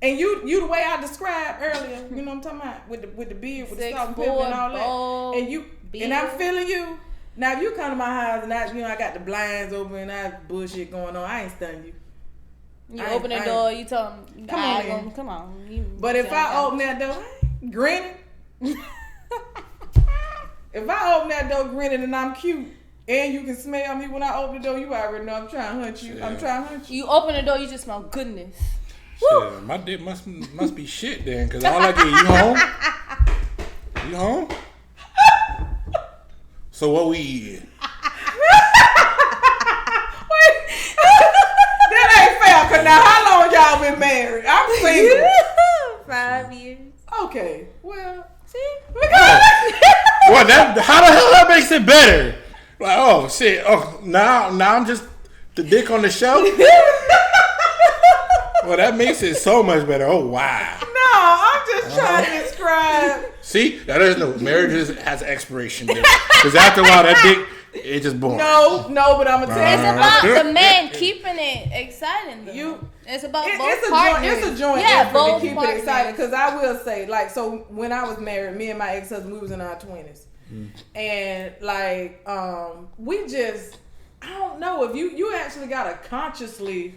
And you the way I described earlier, you know what I'm talking about, with the beard, with the salt and pepper and all that, and I'm feeling you. Now if you come to my house and I got the blinds open and I bullshit going on, I ain't stunning you. You open the door, you tell them, come on. But if I open that door, grinning, if I open that door grinning and I'm cute, and you can smell me when I open the door, you already know I'm trying to hunt you. Yeah. I'm trying to hunt you. You open the door, you just smell goodness. Shit, my dick must be shit then, cause all I get, you home? You home? So what we eating? That ain't fair, cause now how long y'all been married? I'm single. 5 years. Okay, well, see? What? How the hell that makes it better? Like, oh shit! Oh, now I'm just the dick on the shelf. Well, that makes it so much better. Oh wow! No, I'm just trying to describe. See, that is no marriage has an expiration date. Because after a while, that dick it just boring. No, but I'm gonna tell you. It's about the man keeping it exciting. Though. It's about both partners. It's a joint effort to keep it exciting. Because I will say, like, so when I was married, me and my ex-husband, we was in our 20s, and like, we just, I don't know if you actually gotta consciously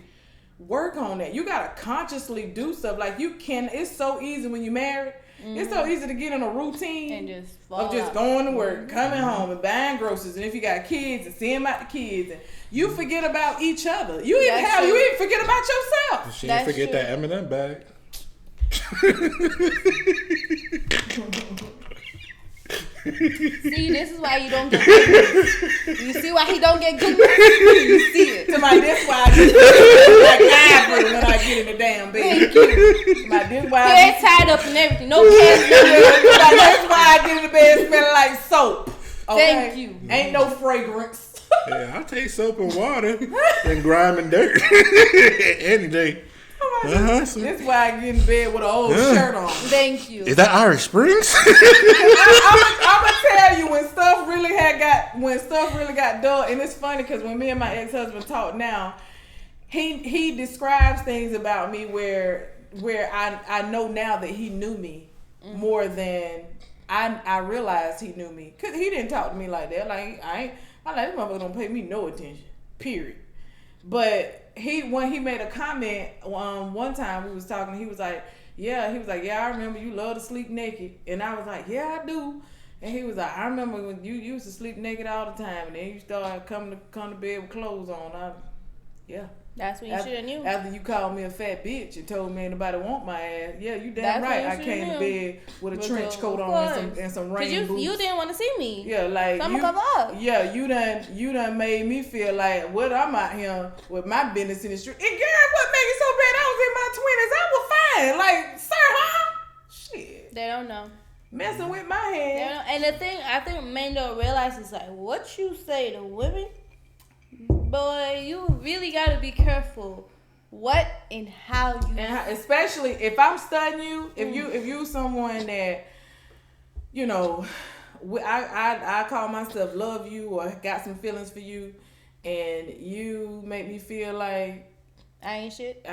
work on that. You gotta consciously do stuff. Like it's so easy when you married. It's so easy to get in a routine and just going to work, coming home and buying groceries, and if you got kids and seeing about the kids, and you forget about each other. You even forget about yourself. She didn't forget that M&M bag. See, this is why you don't get goodness. You see why he don't get goodness? You see it. This why I get like when I get in the damn bed. Thank you. This why hair tied up and everything. No cares. That's why I get in the bed smelling like soap. Okay? Thank you. Ain't no fragrance. Yeah, I'll take soap and water and grime and dirt any day. This is why I get in bed with an old shirt on. Thank you. Is that Irish Springs? I'm gonna tell you when stuff really got dull, and it's funny because when me and my ex-husband talk now, he describes things about me where I know now that he knew me more than I realized he knew me, because he didn't talk to me like that. Like this motherfucker don't pay me no attention. Period. But when he made a comment one time we was talking, he was like, yeah, I remember you love to sleep naked, and I was like, yeah, I do. And he was like, I remember when you used to sleep naked all the time, and then you started come to bed with clothes on. Yeah. That's when you should have knew. After you called me a fat bitch and told me ain't nobody want my ass. Yeah, you damn That's right. when I you came to bed with a trench coat of on and some rain boots. You didn't want to see me. Yeah, like so I'm gonna cover up. Yeah, you done made me feel like what I'm out here with my business in the street. And girl, what made it so bad? I was in my 20s. I was fine. Like, sir, huh? Shit. They don't know. Messing with my head. And the thing I think men don't realize is like what you say to women, boy, you really gotta be careful what and how you, and especially if I'm studying you, if you someone that, you know, I call myself love you or got some feelings for you, and you make me feel like I ain't shit,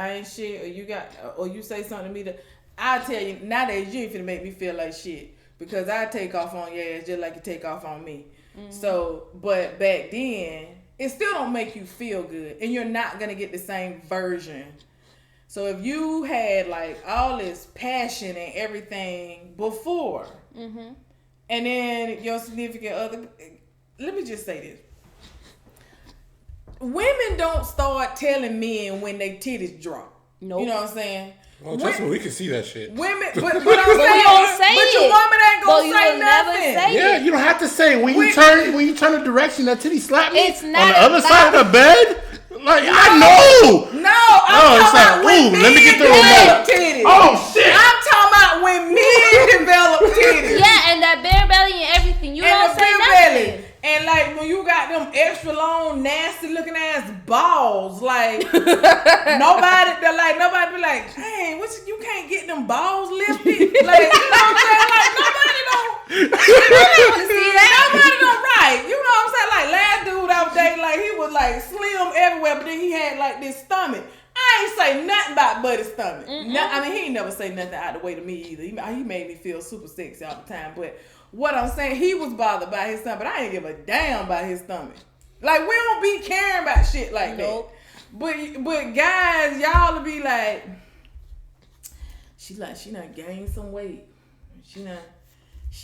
or you say something to me that I tell you nowadays you ain't finna make me feel like shit, because I take off on your ass just like you take off on me. So, but back then, it still don't make you feel good, and you're not gonna get the same version. So if you had like all this passion and everything before, and then your significant other, let me just say this: women don't start telling men when they titties drop. Nope. You know what I'm saying? Oh, trust me, we can see that shit. Women, but But you don't say but it. your woman ain't gonna you say will never nothing. say Yeah, it. you don't have to say when you turn the direction that titty slap me It's on not the other about- side of the bed. Like I know. No, I'm it's talking like, about when ooh, let me men get the develop remote. titties. Oh shit. I'm talking about when men develop titties. Yeah, and that bare belly and everything. You And don't the say beer nothing. belly. And like when you got them extra long, nasty looking ass balls, like nobody be like, hey, you can't get them balls lifted. Like, you know what I'm saying? Like nobody don't see that. Nobody don't right. You know what I'm saying? Like last dude I was dating, like he was like slim everywhere, but then he had like this stomach. I ain't say nothing about Buddy's stomach. No, I mean he ain't never say nothing out the way to me either. He made me feel super sexy all the time, but what I'm saying, he was bothered by his stomach, but I ain't give a damn about his stomach. Like, we don't be caring about shit like that. But guys, y'all will be like, she done gained some weight. She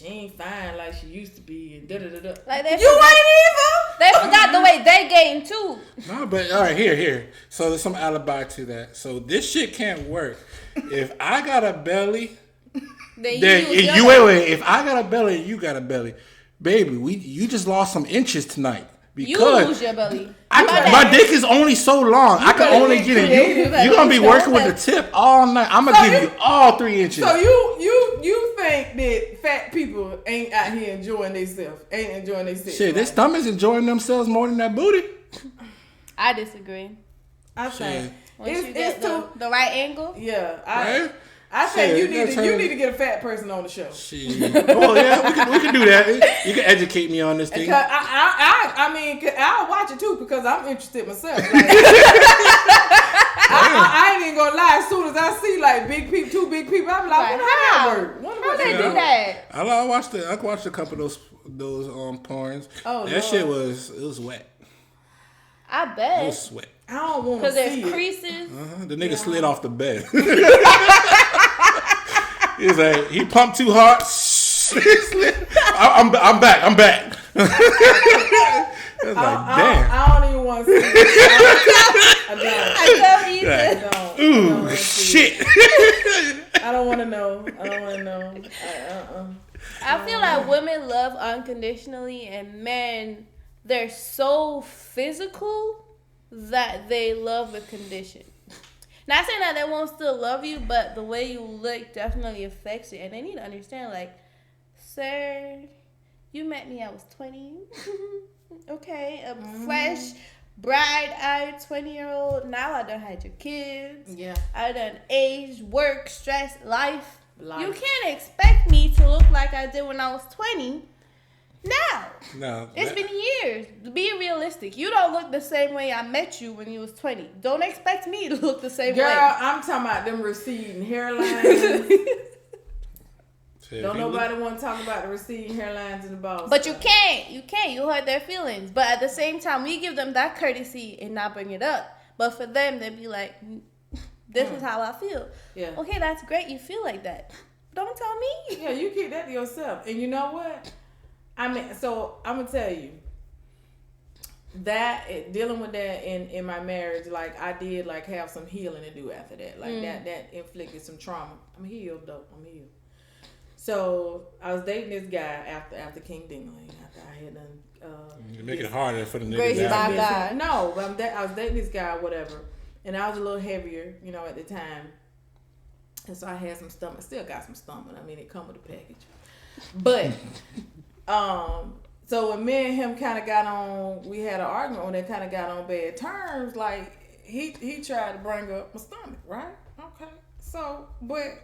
ain't fine like she used to be, and da-da-da-da. Like you ain't either. They forgot the way they gained too. No, but all right, here. So there's some alibi to that. So this shit can't work. If I got a belly, Then wait. If I got a belly and you got a belly, baby, you just lost some inches tonight. Because you lose your belly. my dick is only so long. I can only get it. You're gonna be working with the tip all night. I'm gonna give you all 3 inches. So you think that fat people ain't out here enjoying themselves? Shit, their stomachs enjoying themselves more than that booty. I disagree. I think Once you it's get the right angle. Yeah, Right? I think Shit, you need to get a fat person on the show. Shit. Oh yeah, we can do that. You can educate me on this thing. I mean, I'll watch it too because I'm interested myself. Like, I ain't even gonna lie. As soon as I see like two big people, I'm like, how that work? How they do that? I watched a couple of those porns. Oh, that Lord. shit was wet. I It bet. was sweat. I don't want to Because see there's it. creases. The nigga slid off the bed. He's like, he pumped too hard. I'm back. I was like, damn. I don't even want to see it. I don't. Ooh, shit. I don't want to know. I feel like women love unconditionally, and men, they're so physical that they love a condition. Not saying that they won't still love you, but the way you look definitely affects it. And they need to understand, like, sir, You met me, I was 20. Okay, a fresh, bright-eyed 20-year-old. Now I done had your kids. Yeah. I done aged, work, stress, life. You can't expect me to look like I did when I was 20. No. It's been years. Be realistic. You don't look the same way I met you when you was 20. Don't expect me to look the same way. Girl, I'm talking about them receding hairlines. Don't nobody want to talk about the receding hairlines in the balls. But you can't. You hurt their feelings. But at the same time, we give them that courtesy and not bring it up. But for them, they'd be like, this is how I feel. Yeah. Okay, that's great. You feel like that. Don't tell me. Yeah, you keep that to yourself. And you know what? I mean, so I'm going to tell you. That, dealing with that in my marriage, like, I did, like, have some healing to do after that. Like, that inflicted some trauma. I'm healed, though. I'm healed. So I was dating this guy after King Dingling. After I had done. You make it harder for the niggas. Grace by God. No, but I was dating this guy, whatever, and I was a little heavier, at the time, and so I had some stomach. Still got some stomach. I mean, it come with a package. But so when me and him kind of got on, we had an argument when they kind of got on bad terms. Like he tried to bring up my stomach, right? Okay, so but.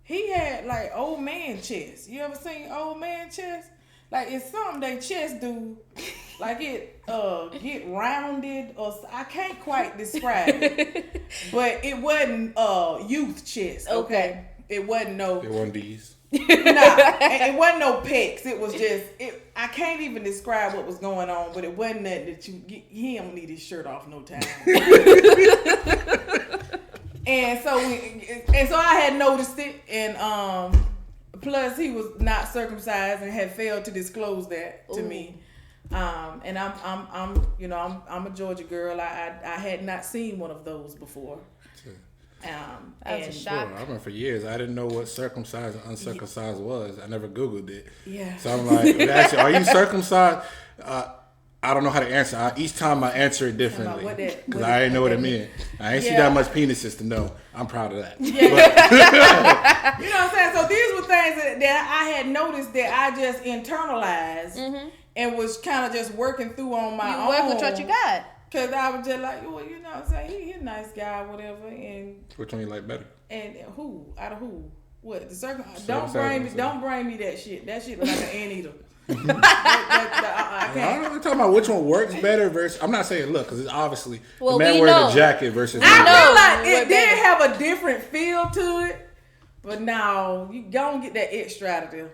He had like old man chest. You ever seen old man chest? Like it's something they chest do, like it get rounded or I can't quite describe it, but it wasn't youth chest. Okay, it wasn't no. It wasn't these. It wasn't no pecs. It was just it. I can't even describe what was going on, but it wasn't nothing that he don't need his shirt off no time. And so I had noticed it, and plus he was not circumcised and had failed to disclose that to me. And I'm a Georgia girl. I had not seen one of those before. That was a shock. I remember for years I didn't know what circumcised and uncircumcised was. I never Googled it. Yeah. So I'm like, actually, are you circumcised? I don't know how to answer. Each time I answer it differently because I didn't know what it meant. I ain't see that much penises to know. I'm proud of that. Yeah. You know what I'm saying? So these were things that I had noticed that I just internalized and was kind of just working through on my own. You work with what you got. Because I was just like, well, you know what I'm saying? He's a nice guy, whatever. And which one you like better? And who? Out of who? What? The don't bring me that shit. That shit was like an anteater. I can't. I'm talking about which one works better versus. I'm not saying look because it's obviously the man wearing a jacket versus. I feel like it did have a different feel to it, but now you don't get that extra out of there.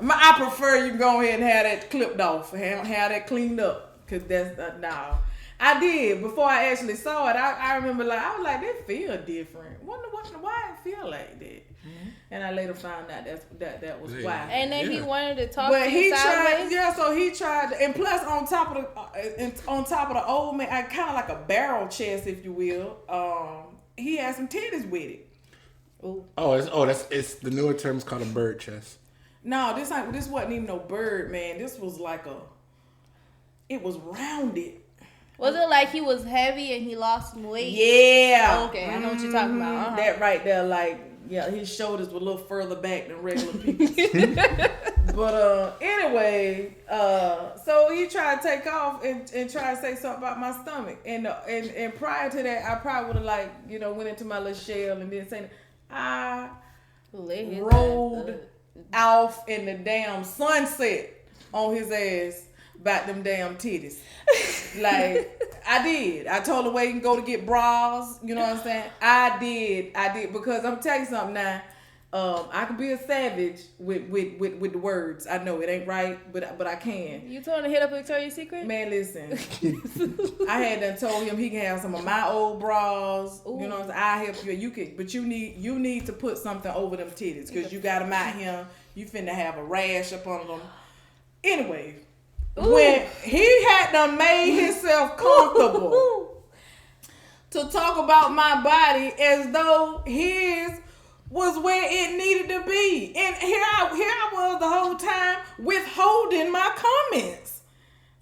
I prefer you go ahead and have that clipped off, have that cleaned up, because that's no. I did before I actually saw it. I remember I was like, this feel different. Why it feel like that? And I later found out that was why. And then he wanted to talk to you sideways. So he tried, and plus on top of the old man, kind of like a barrel chest, if you will. He had some titties with it. Ooh. It's the newer term is called a bird chest. No, this wasn't even no bird, man. This was it was rounded. Was it like he was heavy and he lost some weight? Yeah. Okay, I know what you're talking about. That right there, his shoulders were a little further back than regular people's. But anyway, so he tried to take off and try to say something about my stomach. And prior to that, I probably would have went into my little shell and then saying, I rolled off in the damn sunset on his ass about them damn titties. I did. I told her where you can go to get bras. You know what I'm saying? I did because I'm telling you something now. I can be a savage with the words. I know it ain't right, but I can. You told him to hit up Victoria's Secret? Man, listen. I had done told him he can have some of my old bras. Ooh. You know what I'm saying? I help you. You can, but you need to put something over them titties because you got them out here. You finna have a rash up on them. Anyway. Ooh. When he had done made himself comfortable to talk about my body as though his was where it needed to be. And here I was the whole time withholding my comments.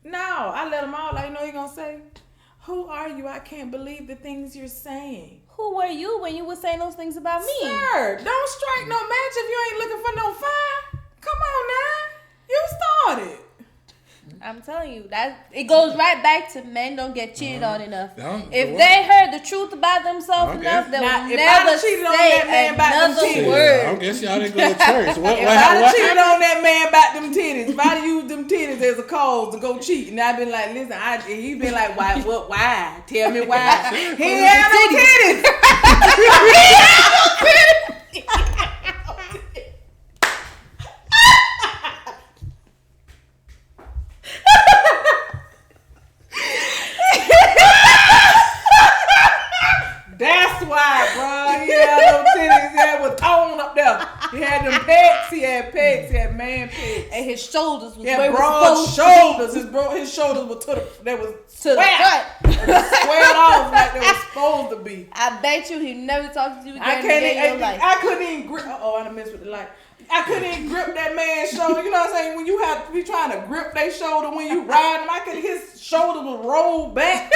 No, I let him out. You know what he gonna say? Who are you? I can't believe the things you're saying. Who were you when you were saying those things about me? Sir, don't strike no match if you ain't looking for no fire. Come on now. You started. I'm telling you, that it goes right back to men don't get cheated on enough. If What? they heard the truth about themselves Okay. enough, they Now, will if never I'd cheated on say that man about them another titties. word. I guess y'all didn't go to church. What If I'd have cheated happened? on that man about them titties, if I'd have used them titties as a cause to go cheat, and I'd been like, listen, he'd been like, why? What? Why? Tell me why. He ain't had no titties. That's why, bro. He had no titties. He had was tone up there. He had them pecs. He had pecs. He had man pecs. And his shoulders was He where had it was broad supposed to be. shoulders. His shoulders were they was To the front. squared off like they were supposed to be. I bet you he never talked to you I again in the day of your life. I couldn't even grip. Oh, I done messed with the light. I couldn't even grip that man's shoulder. You know what I'm saying? When you have to be trying to grip their shoulder when you ride him, his shoulder was rolled back.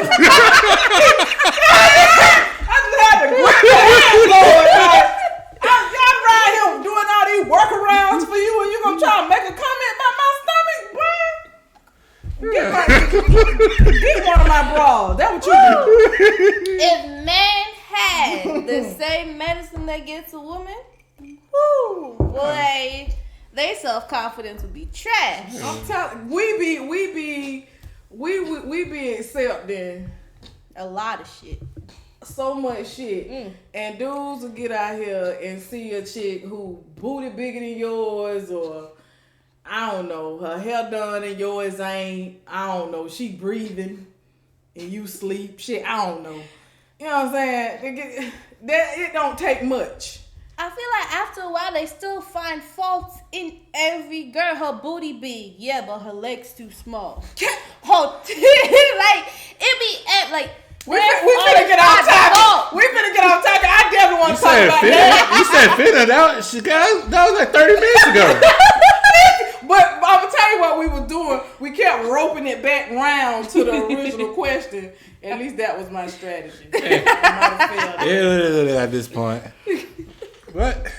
I just had to grip the hand, Lord. Like, I ride him doing all these workarounds for you, and you gonna try to make a comment about my stomach, boy? Get one of my bras. That's what you do. If men had the same medicine that gets a woman, whoo, boy, their self-confidence would be trash. I'm telling, we be accepting A lot of shit. so much shit, and dudes will get out here and see a chick who booty bigger than yours, or I don't know, her hair done and yours ain't. I don't know, she breathing and you sleep. Shit, I don't know. You know what I'm saying? It don't take much. I feel like after a while they still find faults in every girl. Her booty big, yeah, but her legs too small. Like it be like. We finna get off topic. We finna get off topic. I definitely want to talk about that. You said finna. That was like 30 minutes ago. But I'm gonna tell you what we were doing. We kept roping it back round to the original question. At least that was my strategy. I might have failed. Yeah, at this point. What?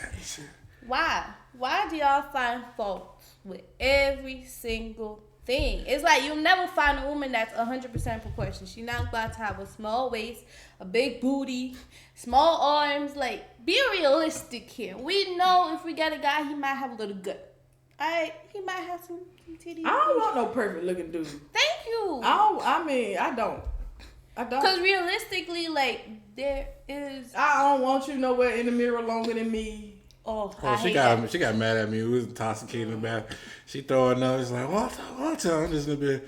Why? Why do y'all find faults with every single thing? It's like you'll never find a woman that's 100% proportion. She's not about to have a small waist, a big booty, small arms. Like, be realistic here. We know if we get a guy, he might have a little gut. He might have some titties. I don't want no perfect looking dude. Thank you. I don't. Because realistically, like, there is. I don't want you nowhere in the mirror longer than me. Oh, She got mad at me. We was intoxicated about. She throwing up. It's like, what? I'm just gonna be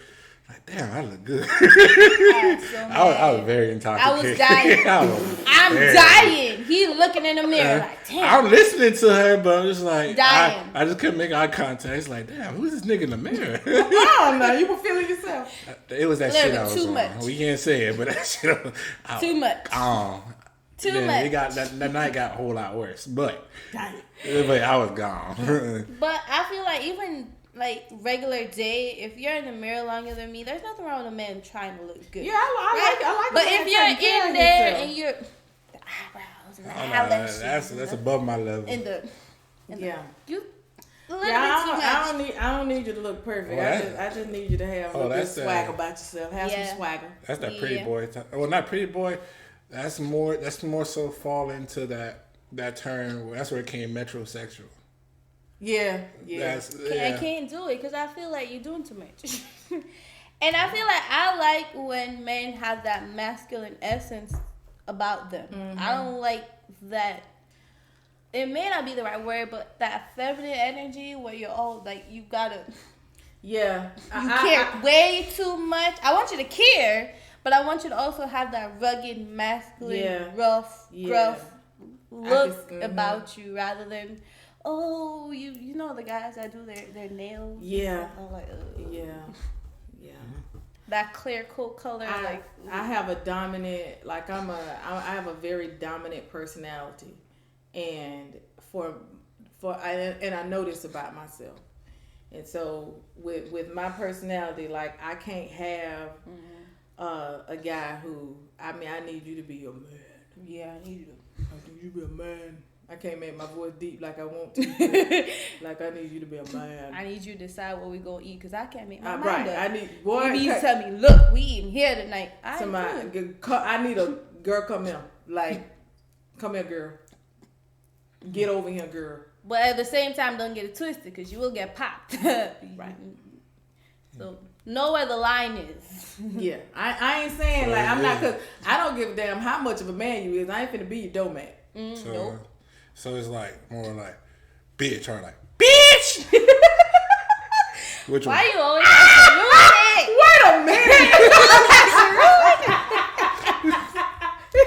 like, damn, I look good. I was very intoxicated. I was dying. I'm dying. He looking in the mirror like, damn. I'm listening to her, but I'm just like, dying. I just couldn't make eye contact. It's like, damn, who's this nigga in the mirror? I don't know. You were feeling yourself. It was that shit I was too on. much. We can't say it, but that shit Too much. Too much. It got that night got a whole lot worse, but Dang. I was gone. But I feel like even like regular day, if you're in the mirror longer than me, there's nothing wrong with a man trying to look good. Yeah, I like. But if you're in there and you're the eyebrows and the eyelashes, that's above my level. You a little bit too much. I don't need you to look perfect. I just need you to have a little bit of swag about yourself. Have some swagger. That's that pretty boy. Well, not pretty boy. That's more so fall into that term. That's where it came metrosexual. Yeah. I can't do it because I feel like you're doing too much. And I feel like I like when men have that masculine essence about them. Mm-hmm. I don't like that. It may not be the right word, but that feminine energy where you're all like, you gotta. Yeah. You care way too much. I want you to care, but I want you to also have that rugged, masculine, rough, gruff look about you rather than, oh, you know the guys that do their nails. Yeah. I'm like, yeah. That clear coat color. I have a dominant, I have a very dominant personality, and I know this about myself, and so with my personality, like I can't have a guy who, I need you to be a man. Yeah, I need you to. I need you to be a man. I can't make my voice deep like I want to. Like I need you to be a man. I need you to decide what we gonna eat because I can't make my mind right. up. I need boy. You need to tell me, look, we eating here tonight. I need a girl. Come here, like, come here, girl. Get over here, girl. But at the same time, don't get it twisted because you will get popped. Right. So know where the line is. Yeah, I ain't saying like I'm not, cause I don't give a damn how much of a man you is. I ain't finna be your doormat. Nope. So it's like more like bitch or like bitch. Which Why one? you always have to ruin it? Wait a minute. You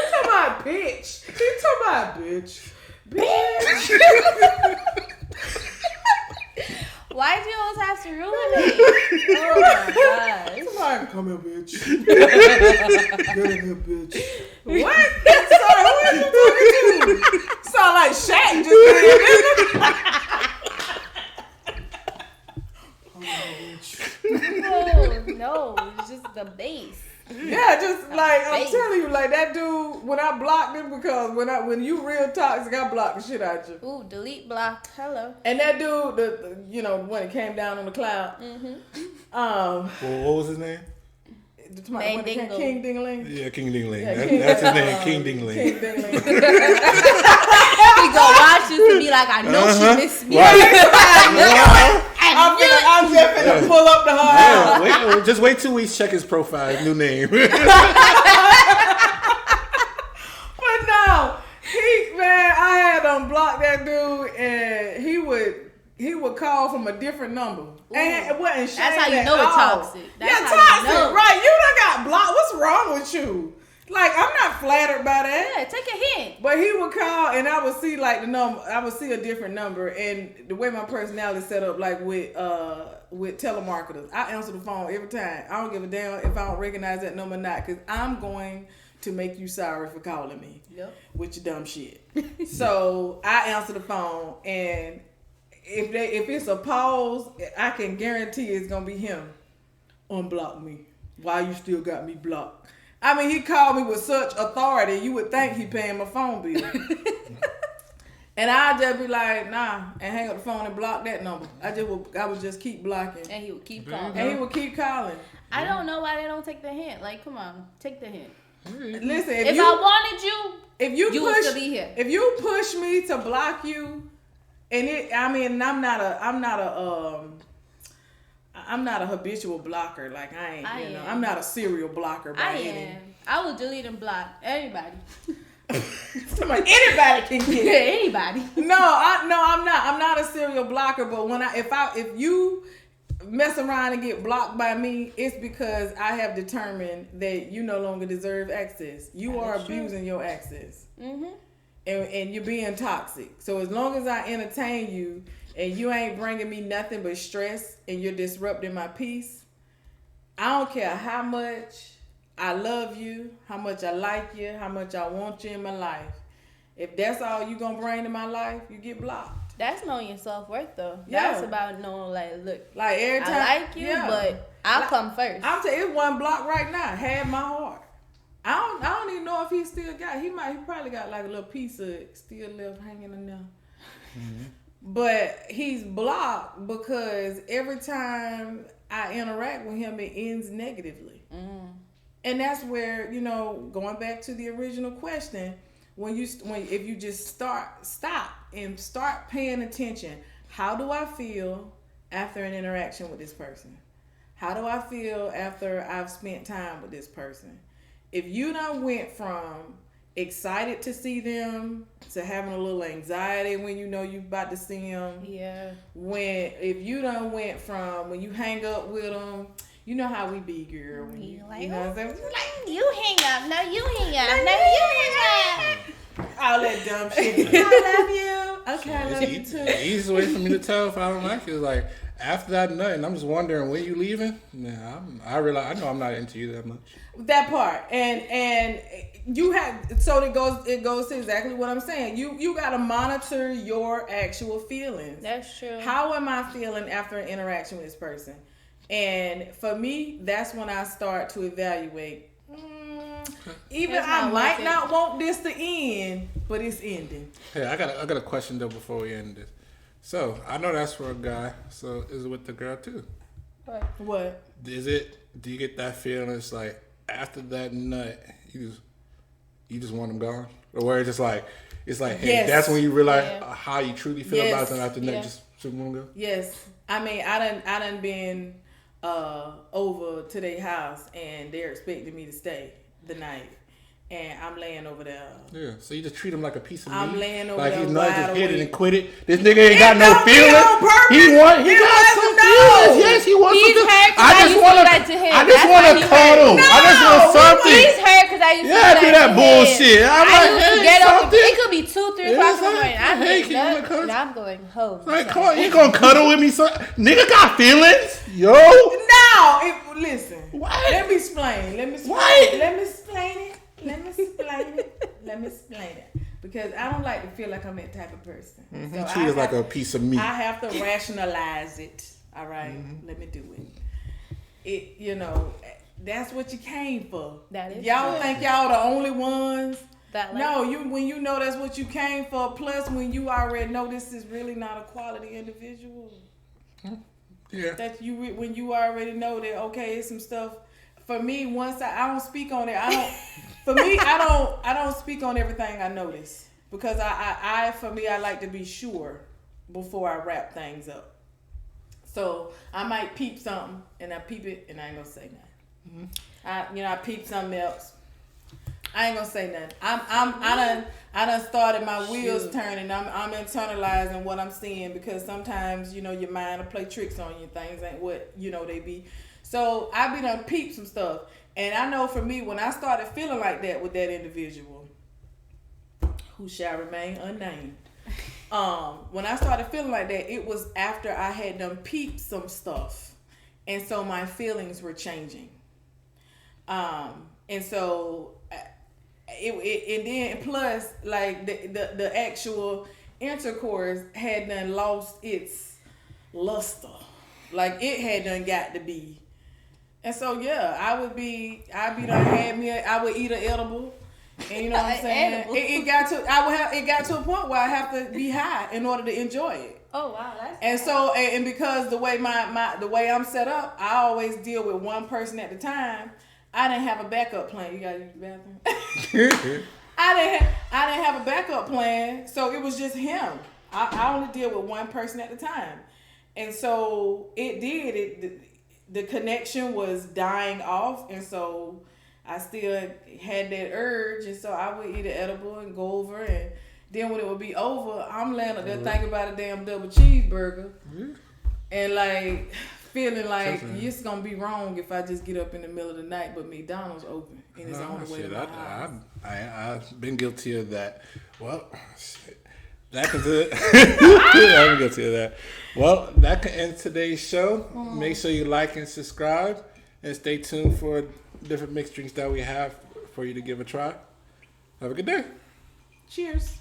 talking about bitch? You talking about bitch? Bitch. Why do you always have to ruin it? Oh my gosh. Somebody come here, bitch. Get in here, bitch. What? Sorry, who are you talking to? Sound like Shaq just did. No, it's just the base. Yeah, just like I'm telling you, like that dude. When I blocked him, because when you real toxic, I blocked the shit out you. Ooh, delete, block, hello. And that dude, the when it came down on the cloud. Well, what was his name? King Dingling. Yeah, King Dingling. Yeah, That's his name, King Dingling. King Dingling. He go watch this and be like, I know she missed me. Right. I'm just gonna pull up the hard. Yeah, just wait 2 weeks, check his profile, his new name. But no, I had unblocked that dude, and he would call from a different number. And it wasn't shame. That's how you know it's toxic. That's toxic, you know. right? You done got blocked. What's wrong with you? Like, I'm not flattered by that. Yeah, take a hint. But he would call, and I would see like the number. I would see a different number, and the way my personality is set up, like with telemarketers, I answer the phone every time. I don't give a damn if I don't recognize that number or not, because I'm going to make you sorry for calling me with your dumb shit. So I answer the phone, and if it's a pause, I can guarantee it's gonna be him. Unblock me. Why you still got me blocked? I mean, he called me with such authority, you would think he paying my phone bill. And I'd just be like, nah, and hang up the phone and block that number. I would just keep blocking. And he would keep calling. And he would keep calling. I don't know why they don't take the hint. Like, come on, take the hint. Listen, if I wanted you, you would still be here. If you push me to block you, and I'm not a habitual blocker. Like I'm not a serial blocker. I will delete and block everybody. Anybody can get it. Anybody. No, I'm not. I'm not a serial blocker. But if you mess around and get blocked by me, it's because I have determined that you no longer deserve access. You are abusing your access. Mm-hmm. And you're being toxic. So as long as I entertain you and you ain't bringing me nothing but stress and you're disrupting my peace, I don't care how much I love you, how much I like you, how much I want you in my life. If that's all you gonna bring to my life, you get blocked. That's knowing your self-worth though. Yeah. That's about knowing, like, look, like every time I like you, but I'll come first. I'm telling you, it's one block right now. Had my heart. I don't even know if he still got. He probably got like a little piece of it still left hanging in there. Mm-hmm. But he's blocked because every time I interact with him, it ends negatively. Mm. And that's where, going back to the original question, if you just stop and start paying attention, how do I feel after an interaction with this person? How do I feel after I've spent time with this person? If you done went from excited to see them to having a little anxiety when you know you about to see them. Yeah. If you done went from when you hang up with them, you know how we be, girl. When you know what I'm saying? You hang up. No, you hang up. No, you hang up. All that dumb shit. I love you. Okay, I love you too. The easiest way for me to tell if I don't like you is like, after that night, and I'm just wondering when you leaving. Nah, I know I'm not into you that much. That part, and you have, so it goes to exactly what I'm saying. You got to monitor your actual feelings. That's true. How am I feeling after an interaction with this person? And for me, that's when I start to evaluate. Even It's I not might worth it. not want this to end, but it's ending. Hey, I got a question though before we end this. So I know that's for a guy. So is it with the girl too? What? Is it? Do you get that feeling? It's like after that nut, you just want them gone, or where it's just like hey, Yes. that's when you realize Yeah. how you truly feel Yes. about them after nut Yeah. just want to go. Yes. I mean, I done been over to their house and they're expecting me to stay the night. And I'm laying over there. Yeah, so you just treat him like a piece of meat. I'm laying over like there he's not just wide hit it awake. and quit it. This nigga ain't got no don't be feelings. on purpose. He got some feelings. Yes, he wants He's to. hurt 'cause I just used to want do that to him. I just That's want why to he cuddle. hurt. I just want something. He's hurt because I used to Yeah, do that to bullshit. him. I'm I like, used to hey, get up. something. It could be 2, 3 o'clock in the morning. I'm Hey, getting can you up cuddle? and I'm going home. Like, So- come on, you gonna cuddle with me? So, nigga got feelings, yo. No, listen. What? Let me explain. What? Let me explain it. Let me explain it. Because I don't like to feel like I'm that type of person. So She is like a piece of meat. I have to rationalize it. All right? Let me do it. That's what you came for. That is y'all true. think y'all the only ones? That like- No, when you know that's what you came for, plus when you already know this is really not a quality individual. Yeah. That when you already know that, okay, it's some stuff. For me, once I don't speak on it. I don't speak on everything I notice because I like to be sure before I wrap things up. So I might peep something and I peep it and I ain't gonna say nothing. I peep something else. I ain't gonna say nothing. I done started my wheels turning. I'm internalizing what I'm seeing because sometimes your mind will play tricks on you. Things ain't what they be. So I be done peep some stuff, and I know for me when I started feeling like that with that individual, who shall remain unnamed. When I started feeling like that, it was after I had done peeped some stuff, and so my feelings were changing. And so. And then plus like the actual intercourse had done lost its luster, like it had done got to be, and so yeah, I would eat an edible, and you know what I'm saying. It got to a point where I have to be high in order to enjoy it. Oh wow, that's and so and because the way the way I'm set up, I always deal with one person at a time. I didn't have a backup plan. You gotta use the bathroom. I didn't have a backup plan, so it was just him. I only deal with one person at a time, and so the connection was dying off, and so I still had that urge, and so I would eat an edible and go over, and then when it would be over, I'm laying up there thinking about a damn double cheeseburger, and like. Feeling like it's gonna be wrong if I just get up in the middle of the night, but McDonald's open and it's on the way to my house. I've been guilty of that. Well, shit. That can do it. I've been guilty of that. Well, that can end today's show. Make sure you like and subscribe, and stay tuned for different mixed drinks that we have for you to give a try. Have a good day. Cheers.